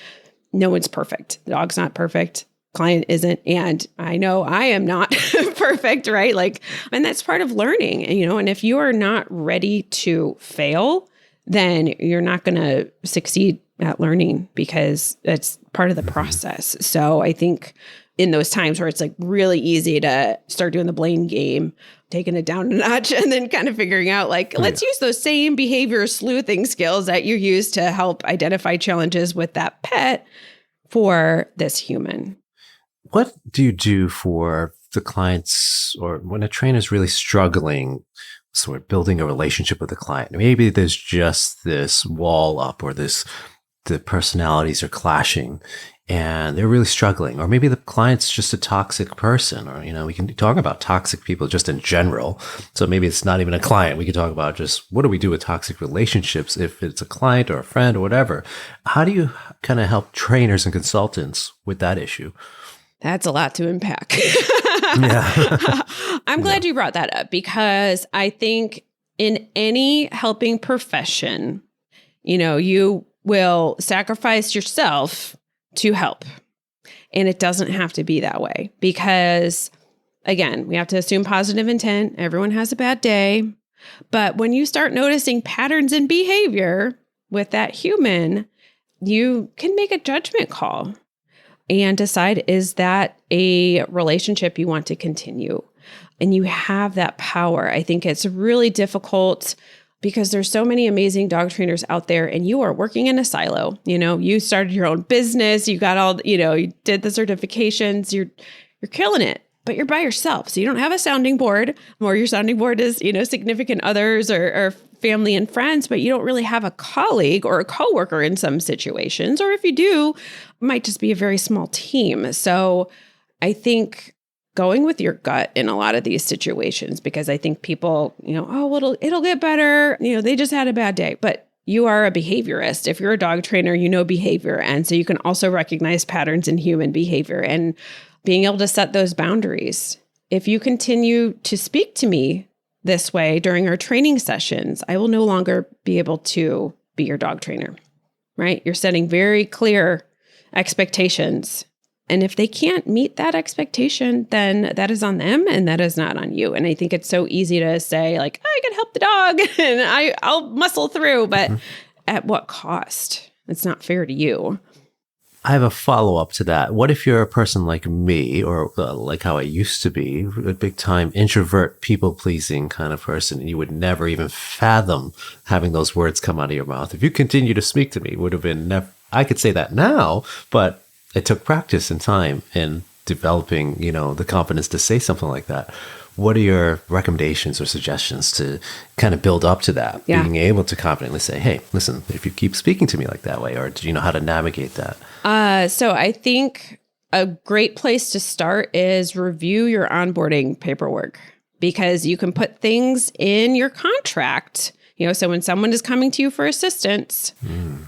no one's perfect. The dog's not perfect. Client isn't. And I know I am not perfect, right? And that's part of learning, and if you are not ready to fail, then you're not going to succeed at learning because it's part of the process. So I think in those times where it's like really easy to start doing the blame game, taking it down a notch and then kind of figuring out let's use those same behavior sleuthing skills that you use to help identify challenges with that pet for this human. What do you do for the clients or when a trainer is really struggling, sort of building a relationship with the client? Maybe there's just this wall up or the personalities are clashing and they're really struggling. Or maybe the client's just a toxic person or, we can talk about toxic people just in general. So maybe it's not even a client. We can talk about just what do we do with toxic relationships if it's a client or a friend or whatever. How do you kind of help trainers and consultants with that issue? That's a lot to unpack. Yeah. I'm glad you brought that up because I think in any helping profession, you will sacrifice yourself to help. And it doesn't have to be that way because, again, we have to assume positive intent. Everyone has a bad day. But when you start noticing patterns in behavior with that human, you can make a judgment call and decide, is that a relationship you want to continue? And you have that power. I think it's really difficult because there's so many amazing dog trainers out there and you are working in a silo. You started your own business, you got all, you did the certifications, you're killing it, but you're by yourself. So you don't have a sounding board, or your sounding board is, significant others or family and friends, but you don't really have a colleague or a coworker in some situations. Or if you do, it might just be a very small team. So I think going with your gut in a lot of these situations, because I think people, oh, well, it'll get better. They just had a bad day, but you are a behaviorist. If you're a dog trainer, you know behavior. And so you can also recognize patterns in human behavior and being able to set those boundaries. If you continue to speak to me this way during our training sessions, I will no longer be able to be your dog trainer, right? You're setting very clear expectations. And if they can't meet that expectation, then that is on them and that is not on you. And I think it's so easy to say I can help the dog and I'll muscle through, but at what cost? It's not fair to you. I have a follow-up to that. What if you're a person like me, or like how I used to be, a big-time introvert, people-pleasing kind of person, and you would never even fathom having those words come out of your mouth? If you continue to speak to me, it would have been never. I could say that now, but it took practice and time in developing, the confidence to say something like that. What are your recommendations or suggestions to kind of build up to that? Yeah. Being able to confidently say, hey, listen, if you keep speaking to me like that way, or do you know how to navigate that? So I think a great place to start is review your onboarding paperwork, because you can put things in your contract. So when someone is coming to you for assistance,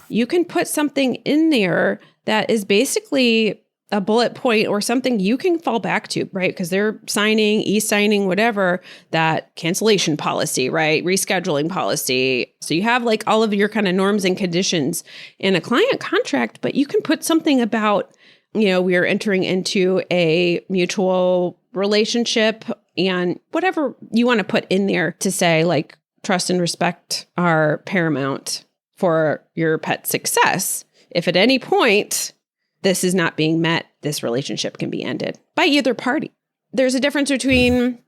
you can put something in there that is basically a bullet point or something you can fall back to, right? Because they're signing, e-signing, whatever, that cancellation policy, right? Rescheduling policy. So you have like all of your kind of norms and conditions in a client contract, but you can put something about, we are entering into a mutual relationship, and whatever you want to put in there to say like trust and respect are paramount for your pet's success. If at any point this is not being met, this relationship can be ended by either party. There's a difference between,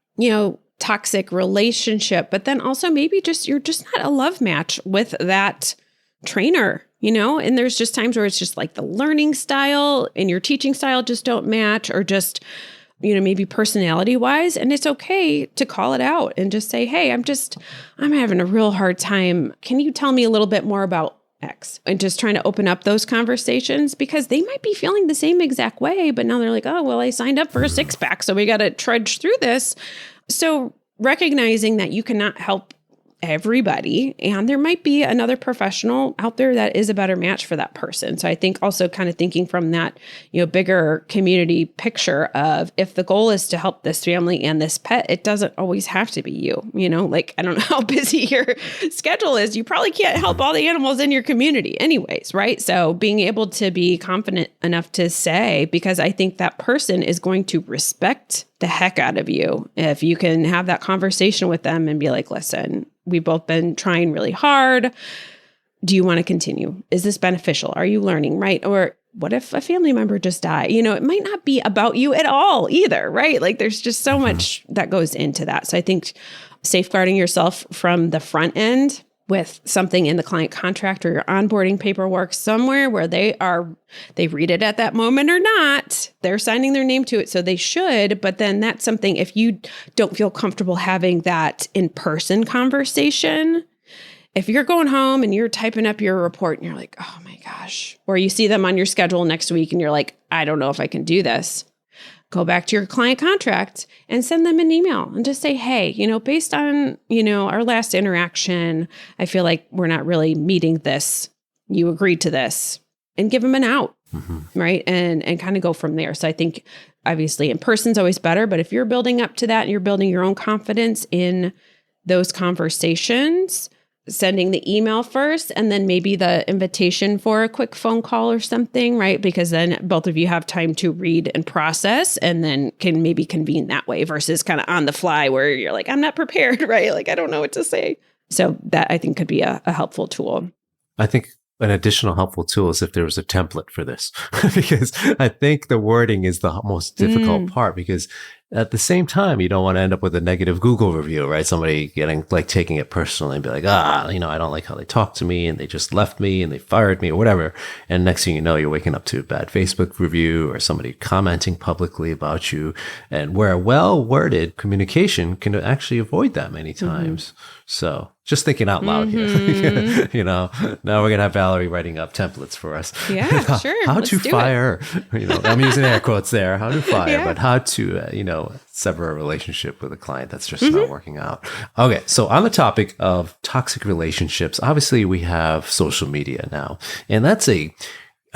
toxic relationship, but then also maybe you're just not a love match with that trainer, and there's just times where it's just like the learning style and your teaching style just don't match, or just, maybe personality wise. And it's okay to call it out and just say, hey, I'm having a real hard time. Can you tell me a little bit more about X? And just trying to open up those conversations, because they might be feeling the same exact way, but now they're like, oh, well, I signed up for a 6-pack, so we got to trudge through this. So recognizing that you cannot help everybody, and there might be another professional out there that is a better match for that person. So I think also kind of thinking from that, bigger community picture of, if the goal is to help this family and this pet, it doesn't always have to be you, like, I don't know how busy your schedule is. You probably can't help all the animals in your community anyways, right? So being able to be confident enough to say, because I think that person is going to respect the heck out of you if you can have that conversation with them and be like, listen, we've both been trying really hard. Do you want to continue? Is this beneficial? Are you learning, right? Or what if a family member just died? It might not be about you at all either, right? Like there's just so much that goes into that. So I think safeguarding yourself from the front end with something in the client contract or your onboarding paperwork somewhere where they read it at that moment or not, they're signing their name to it. So they should, but then that's something, if you don't feel comfortable having that in-person conversation, if you're going home and you're typing up your report and you're like, oh my gosh, or you see them on your schedule next week and you're like, I don't know if I can do this. Go back to your client contract and send them an email and just say, hey, based on, our last interaction, I feel like we're not really meeting this. You agreed to this, and give them an out, right? And kind of go from there. So I think obviously in person's always better, but if you're building up to that and you're building your own confidence in those conversations, sending the email first and then maybe the invitation for a quick phone call or something, right? Because then both of you have time to read and process, and then can maybe convene that way versus kind of on the fly where you're like, I'm not prepared, right? Like, I don't know what to say. So that I think could be a helpful tool. I think an additional helpful tool is if there was a template for this, because I think the wording is the most difficult part, because at the same time, you don't want to end up with a negative Google review, right? Somebody taking it personally and be like, I don't like how they talked to me and they just left me and they fired me or whatever. And next thing you know, you're waking up to a bad Facebook review or somebody commenting publicly about you. And where a well-worded communication can actually avoid that many times. So just thinking out loud here, now we're going to have Valerie writing up templates for us. Yeah, sure. How to fire, I'm using air quotes there, how to fire, but how to, sever a relationship with a client that's just not working out. Okay. So on the topic of toxic relationships, obviously we have social media now, and that's a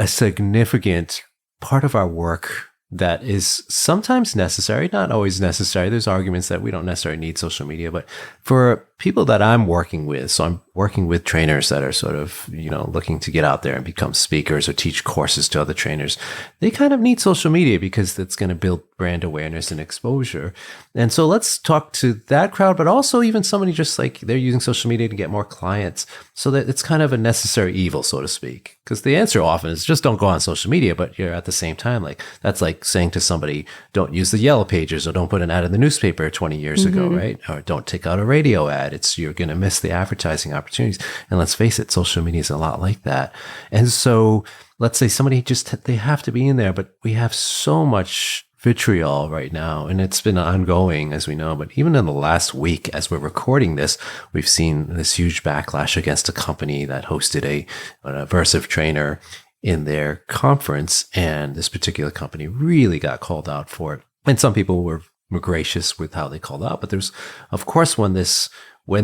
significant part of our work that is sometimes necessary, not always necessary. There's arguments that we don't necessarily need social media, but for people that I'm working with, so I'm working with trainers that are sort of, looking to get out there and become speakers or teach courses to other trainers. They kind of need social media because it's going to build brand awareness and exposure. And so let's talk to that crowd, but also even somebody just like they're using social media to get more clients, so that it's kind of a necessary evil, so to speak. Because the answer often is just don't go on social media, but you're at the same time, like that's like saying to somebody, don't use the yellow pages or don't put an ad in the newspaper 20 years ago, right? Or don't take out a radio ad. You're going to miss the advertising opportunities. And let's face it, social media is a lot like that. And so let's say somebody they have to be in there, but we have so much vitriol right now, and it's been ongoing, as we know. But even in the last week, as we're recording this, we've seen this huge backlash against a company that hosted an aversive trainer in their conference, and this particular company really got called out for it. And some people were gracious with how they called out, but there's, of course, when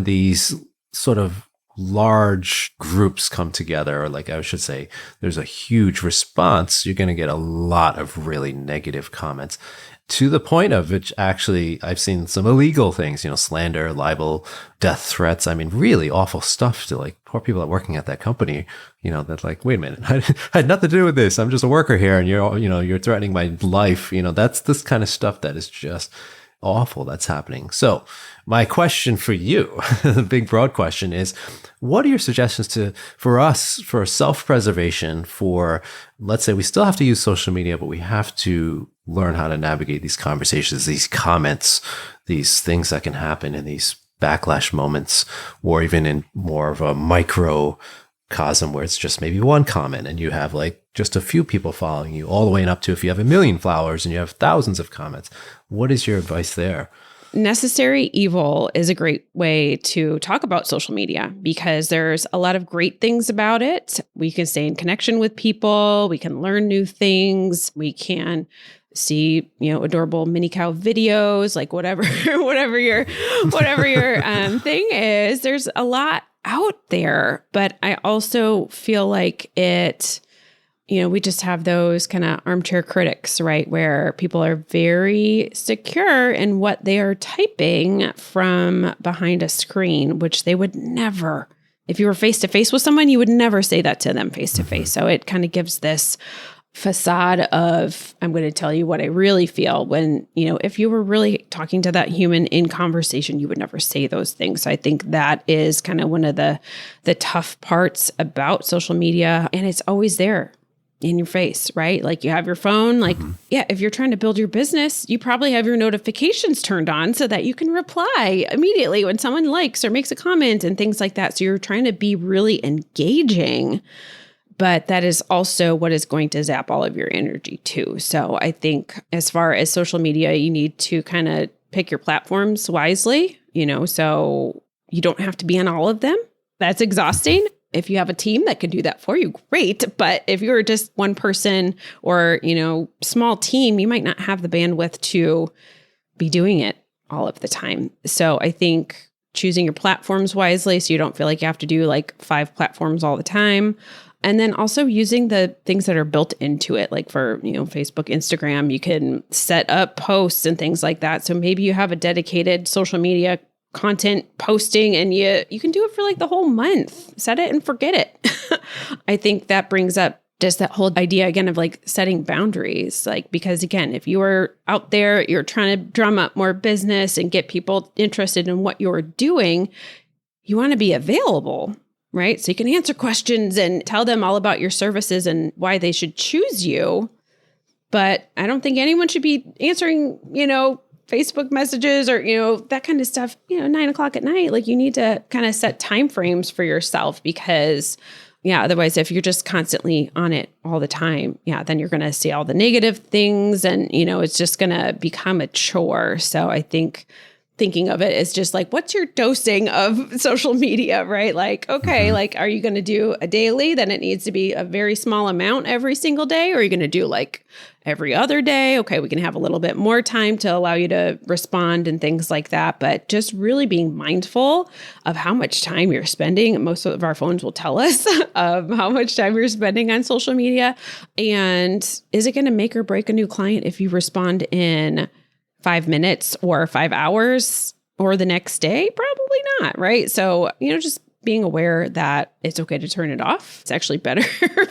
these sort of large groups come together, or like I should say, there's a huge response, you're going to get a lot of really negative comments, to the point of which actually I've seen some illegal things, slander, libel, death threats. I mean, really awful stuff to like poor people that are working at that company, that's like, wait a minute, I had nothing to do with this. I'm just a worker here. And you're threatening my life. That's this kind of stuff that is just awful that's happening. So my question for you, the big broad question is, what are your suggestions for us for self-preservation for, let's say we still have to use social media, but we have to learn how to navigate these conversations, these comments, these things that can happen in these backlash moments, or even in more of a microcosm where it's just maybe one comment and you have like just a few people following you, all the way up to if you have 1 million followers and you have thousands of comments. What is your advice there? Necessary evil is a great way to talk about social media because there's a lot of great things about it. We can stay in connection with people. We can learn new things. We can see, adorable mini cow videos, like whatever your thing is. There's a lot out there, but I also feel like we just have those kind of armchair critics, right? Where people are very secure in what they are typing from behind a screen, which they would never, if you were face to face with someone, you would never say that to them face to face. So it kind of gives this facade of, I'm going to tell you what I really feel, when, if you were really talking to that human in conversation, you would never say those things. So I think that is kind of one of the tough parts about social media, and it's always there in your face, right? Like you have your phone, like, yeah, if you're trying to build your business, you probably have your notifications turned on so that you can reply immediately when someone likes or makes a comment and things like that. So you're trying to be really engaging, but that is also what is going to zap all of your energy too. So I think as far as social media, you need to kind of pick your platforms wisely, so you don't have to be on all of them. That's exhausting. If you have a team that can do that for you, great. But if you're just one person or, small team, you might not have the bandwidth to be doing it all of the time. So I think choosing your platforms wisely so you don't feel like you have to do like 5 platforms all the time. And then also using the things that are built into it, like for, Facebook, Instagram, you can set up posts and things like that. So maybe you have a dedicated social media content posting and you can do it for like the whole month. Set it and forget it. I think that brings up just that whole idea again of like setting boundaries. Like, because again, if you are out there, you're trying to drum up more business and get people interested in what you're doing, you want to be available, right? So you can answer questions and tell them all about your services and why they should choose you. But I don't think anyone should be answering, Facebook messages or, that kind of stuff, 9:00 at night. Like you need to kind of set timeframes for yourself because otherwise if you're just constantly on it all the time, then you're going to see all the negative things and, it's just going to become a chore. So I think thinking of it as just like, what's your dosing of social media, right? Like, okay, like, are you going to do a daily? Then it needs to be a very small amount every single day. Or are you going to do like every other day? Okay, we can have a little bit more time to allow you to respond and things like that. But just really being mindful of how much time you're spending. Most of our phones will tell us of how much time you're spending on social media. And is it going to make or break a new client if you respond in 5 minutes or 5 hours or the next day? Probably not, right? So, just being aware that it's okay to turn it off. It's actually better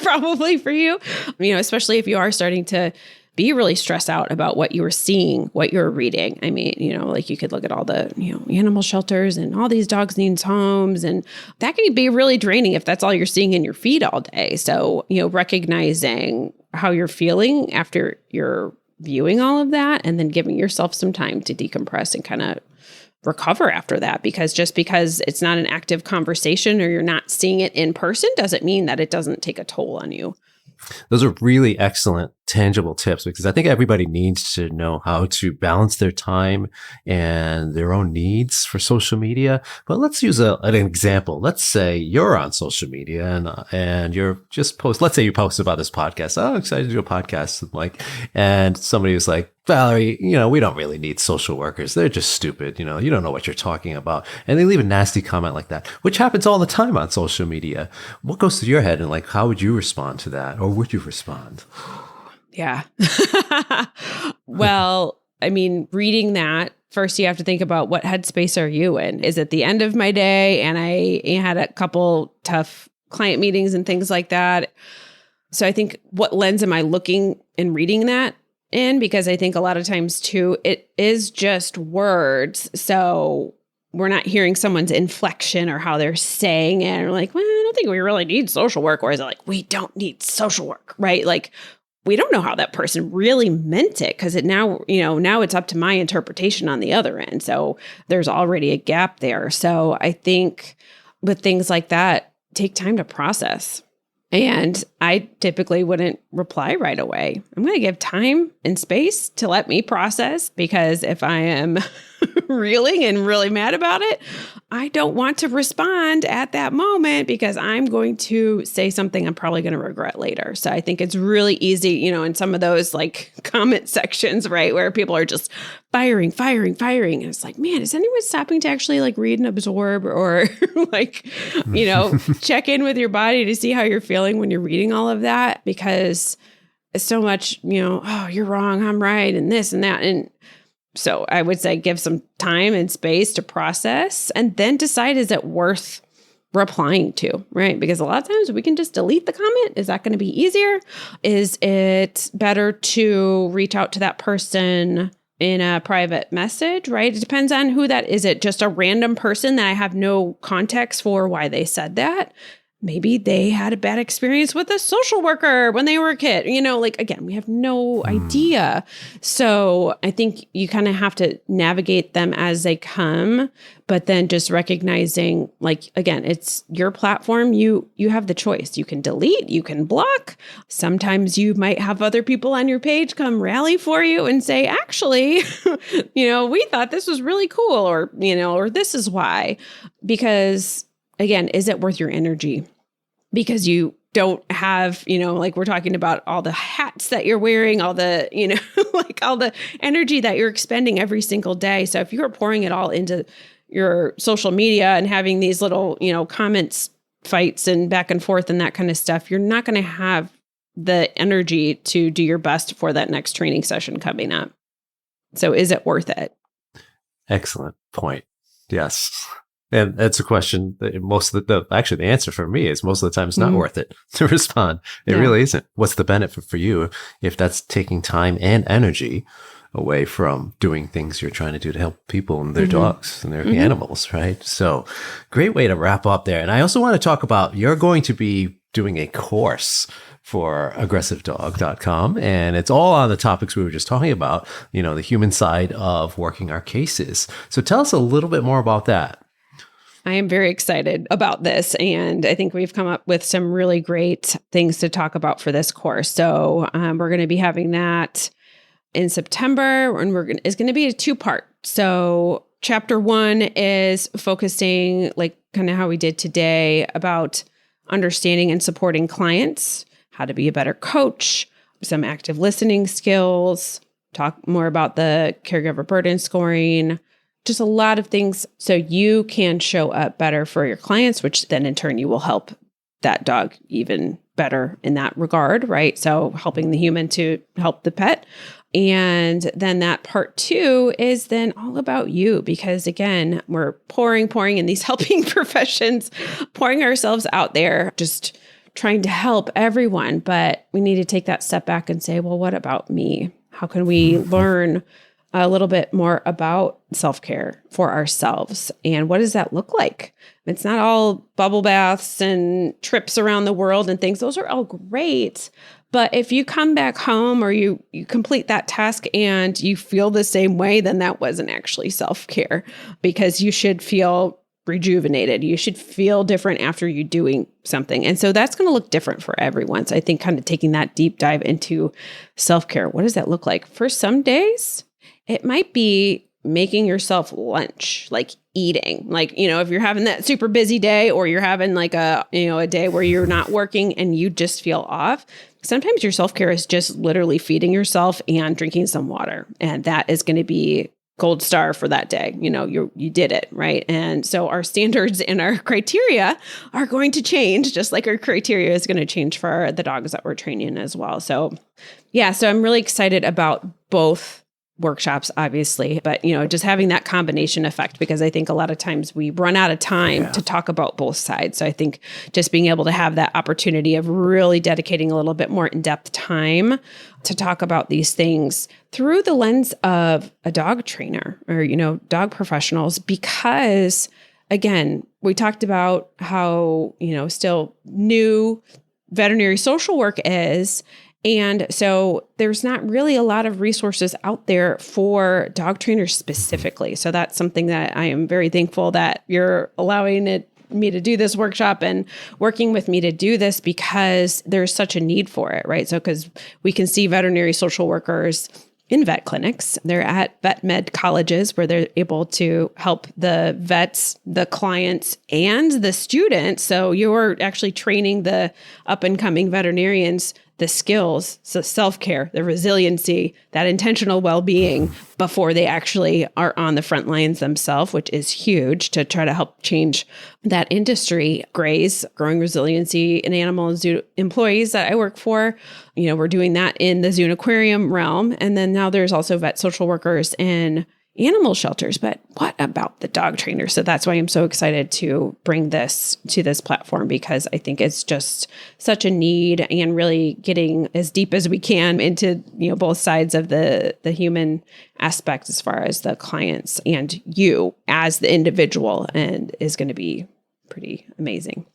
probably for you, especially if you are starting to be really stressed out about what you were seeing, what you're reading. I mean, like you could look at all the, animal shelters and all these dogs needs homes, and that can be really draining if that's all you're seeing in your feed all day. So, recognizing how you're feeling after you're viewing all of that, and then giving yourself some time to decompress and kind of recover after that, because just because it's not an active conversation or you're not seeing it in person doesn't mean that it doesn't take a toll on you. Those are really excellent, tangible tips, because I think everybody needs to know how to balance their time and their own needs for social media. But let's use an example. Let's say you're on social media and you're just let's say you post about this podcast. Oh, excited to do a podcast. And somebody was like, Valerie, we don't really need social workers. They're just stupid. You don't know what you're talking about. And they leave a nasty comment like that, which happens all the time on social media. What goes through your head, and how would you respond to that? Or would you respond? Yeah. Well, I mean, reading that, first you have to think about, what headspace are you in? Is it the end of my day and I had a couple tough client meetings and things like that? So I think, what lens am I looking and reading that in? Because I think a lot of times too, it is just words. So we're not hearing someone's inflection or how they're saying it. Or like, well, I don't think we really need social work. Or is it like, we don't need social work, right? Like, we don't know how that person really meant it, because now it's up to my interpretation on the other end. So there's already a gap there. So I think with things like that, take time to process. And I typically wouldn't reply right away. I'm going to give time and space to let me process, because if I am reeling and really mad about it, I don't want to respond at that moment, because I'm going to say something I'm probably going to regret later. So I think it's really easy, in some of those comment sections, right, where people are just firing. And it's like, man, is anyone stopping to actually read and absorb, or check in with your body to see how you're feeling when you're reading all of that? Because it's so much, oh, you're wrong, I'm right, and this and that. And so I would say give some time and space to process, and then decide, is it worth replying to, right? Because a lot of times we can just delete the comment. Is that going to be easier? Is it better to reach out to that person in a private message, right? It depends on who that is. It just a random person that I have no context for why they said that? Maybe they had a bad experience with a social worker when they were a kid. Again, we have no idea. So I think you kind of have to navigate them as they come, but then just recognizing, again, it's your platform. You have the choice. You can delete, you can block. Sometimes you might have other people on your page come rally for you and say, actually, we thought this was really cool, or this is why. Because again, is it worth your energy? Because you don't have, we're talking about all the hats that you're wearing, all the, all the energy that you're expending every single day. So if you're pouring it all into your social media and having these little, comments, fights and back and forth and that kind of stuff, you're not going to have the energy to do your best for that next training session coming up. So is it worth it? Excellent point. Yes. And that's a question that actually the answer for me is, most of the time it's not worth it to respond. It really isn't. What's the benefit for you if that's taking time and energy away from doing things you're trying to do to help people and their dogs and their animals, right? So great way to wrap up there. And I also want to talk about, you're going to be doing a course for aggressivedog.com. And it's all on the topics we were just talking about, the human side of working our cases. So tell us a little bit more about that. I am very excited about this, and I think we've come up with some really great things to talk about for this course. So we're going to be having that in September, and it's going to be a 2-part. So chapter 1 is focusing, kind of how we did today, about understanding and supporting clients, how to be a better coach, some active listening skills, talk more about the caregiver burden scoring, just a lot of things so you can show up better for your clients, which then in turn you will help that dog even better in that regard, right? So helping the human to help the pet. And then that part 2 is then all about you, because again, we're pouring in these helping professions, pouring ourselves out there, just trying to help everyone. But we need to take that step back and say, well, what about me? How can we learn a little bit more about self-care for ourselves? And what does that look like? It's not all bubble baths and trips around the world and things. Those are all great. But if you come back home or you complete that task and you feel the same way, then that wasn't actually self-care, because you should feel rejuvenated. You should feel different after you doing something. And so that's going to look different for everyone. So I think kind of taking that deep dive into self-care, what does that look like? For some days, it might be making yourself lunch, like eating, like, if you're having that super busy day, or you're having like a day where you're not working and you just feel off. Sometimes your self-care is just literally feeding yourself and drinking some water. And that is going to be gold star for that day. You did it, right? And so our standards and our criteria are going to change, just like our criteria is going to change for the dogs that we're training as well. So I'm really excited about both workshops, obviously, but just having that combination effect, because I think a lot of times we run out of time to talk about both sides. So I think just being able to have that opportunity of really dedicating a little bit more in-depth time to talk about these things through the lens of a dog trainer or, dog professionals, because again, we talked about how, still new veterinary social work is. And so there's not really a lot of resources out there for dog trainers specifically. So that's something that I am very thankful that you're allowing me to do this workshop and working with me to do this, because there's such a need for it, right? So because we can see veterinary social workers in vet clinics. They're at vet med colleges where they're able to help the vets, the clients, and the students. So you're actually training the up and coming veterinarians the skills, so self-care, the resiliency, that intentional well-being before they actually are on the front lines themselves, which is huge to try to help change that industry. Grays, growing resiliency in animal and zoo employees that I work for, we're doing that in the zoo and aquarium realm. And then now there's also vet social workers in animal shelters, but what about the dog trainer? So that's why I'm so excited to bring this to this platform, because I think it's just such a need, and really getting as deep as we can into, both sides of the human aspect as far as the clients and you as the individual, and is going to be pretty amazing.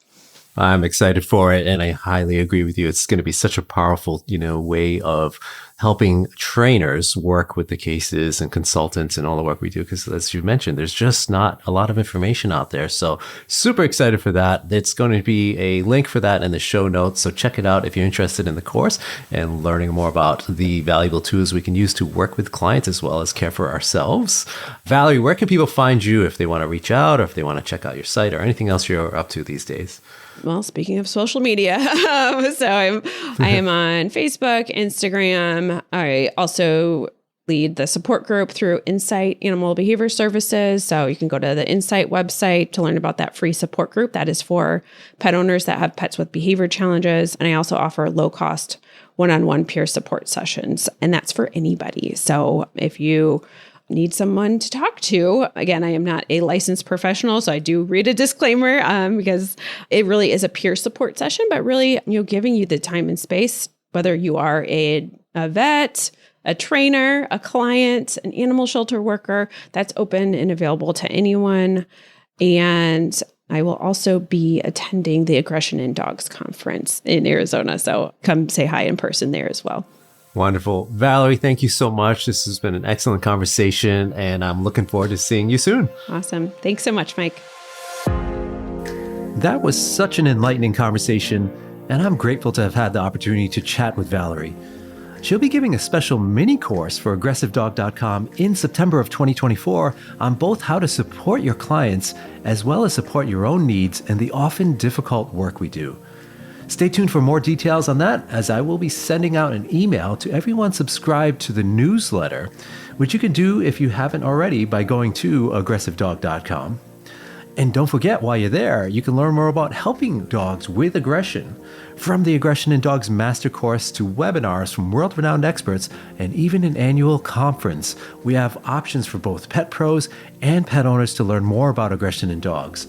I'm excited for it, and I highly agree with you. It's going to be such a powerful, way of helping trainers work with the cases and consultants and all the work we do. Because as you mentioned, there's just not a lot of information out there. So super excited for that. It's going to be a link for that in the show notes. So check it out if you're interested in the course and learning more about the valuable tools we can use to work with clients as well as care for ourselves. Valerie, where can people find you if they want to reach out, or if they want to check out your site or anything else you're up to these days? Well, speaking of social media, so I am on Facebook, Instagram. I also lead the support group through Insight Animal Behavior Services. So you can go to the Insight website to learn about that free support group. That is for pet owners that have pets with behavior challenges. And I also offer low-cost one-on-one peer support sessions, and that's for anybody. So if you need someone to talk to, again, I am not a licensed professional, so I do read a disclaimer because it really is a peer support session, but really, giving you the time and space, whether you are a vet, a trainer, a client, an animal shelter worker, that's open and available to anyone. And I will also be attending the Aggression in Dogs conference in Arizona, so come say hi in person there as well. Wonderful. Valerie, thank you so much. This has been an excellent conversation, and I'm looking forward to seeing you soon. Awesome. Thanks so much, Mike. That was such an enlightening conversation, and I'm grateful to have had the opportunity to chat with Valerie. She'll be giving a special mini course for aggressivedog.com in September of 2024 on both how to support your clients as well as support your own needs and the often difficult work we do. Stay tuned for more details on that, as I will be sending out an email to everyone subscribed to the newsletter, which you can do if you haven't already by going to aggressivedog.com. And don't forget, while you're there, you can learn more about helping dogs with aggression. From the Aggression in Dogs Master Course to webinars from world-renowned experts and even an annual conference, we have options for both pet pros and pet owners to learn more about aggression in dogs.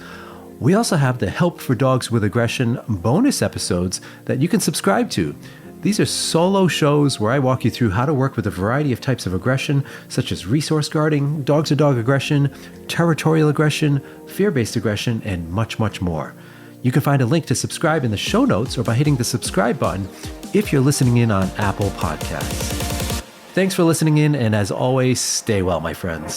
We also have the Help for Dogs with Aggression bonus episodes that you can subscribe to. These are solo shows where I walk you through how to work with a variety of types of aggression, such as resource guarding, dog-to-dog aggression, territorial aggression, fear-based aggression, and much, much more. You can find a link to subscribe in the show notes or by hitting the subscribe button if you're listening in on Apple Podcasts. Thanks for listening in, and as always, stay well, my friends.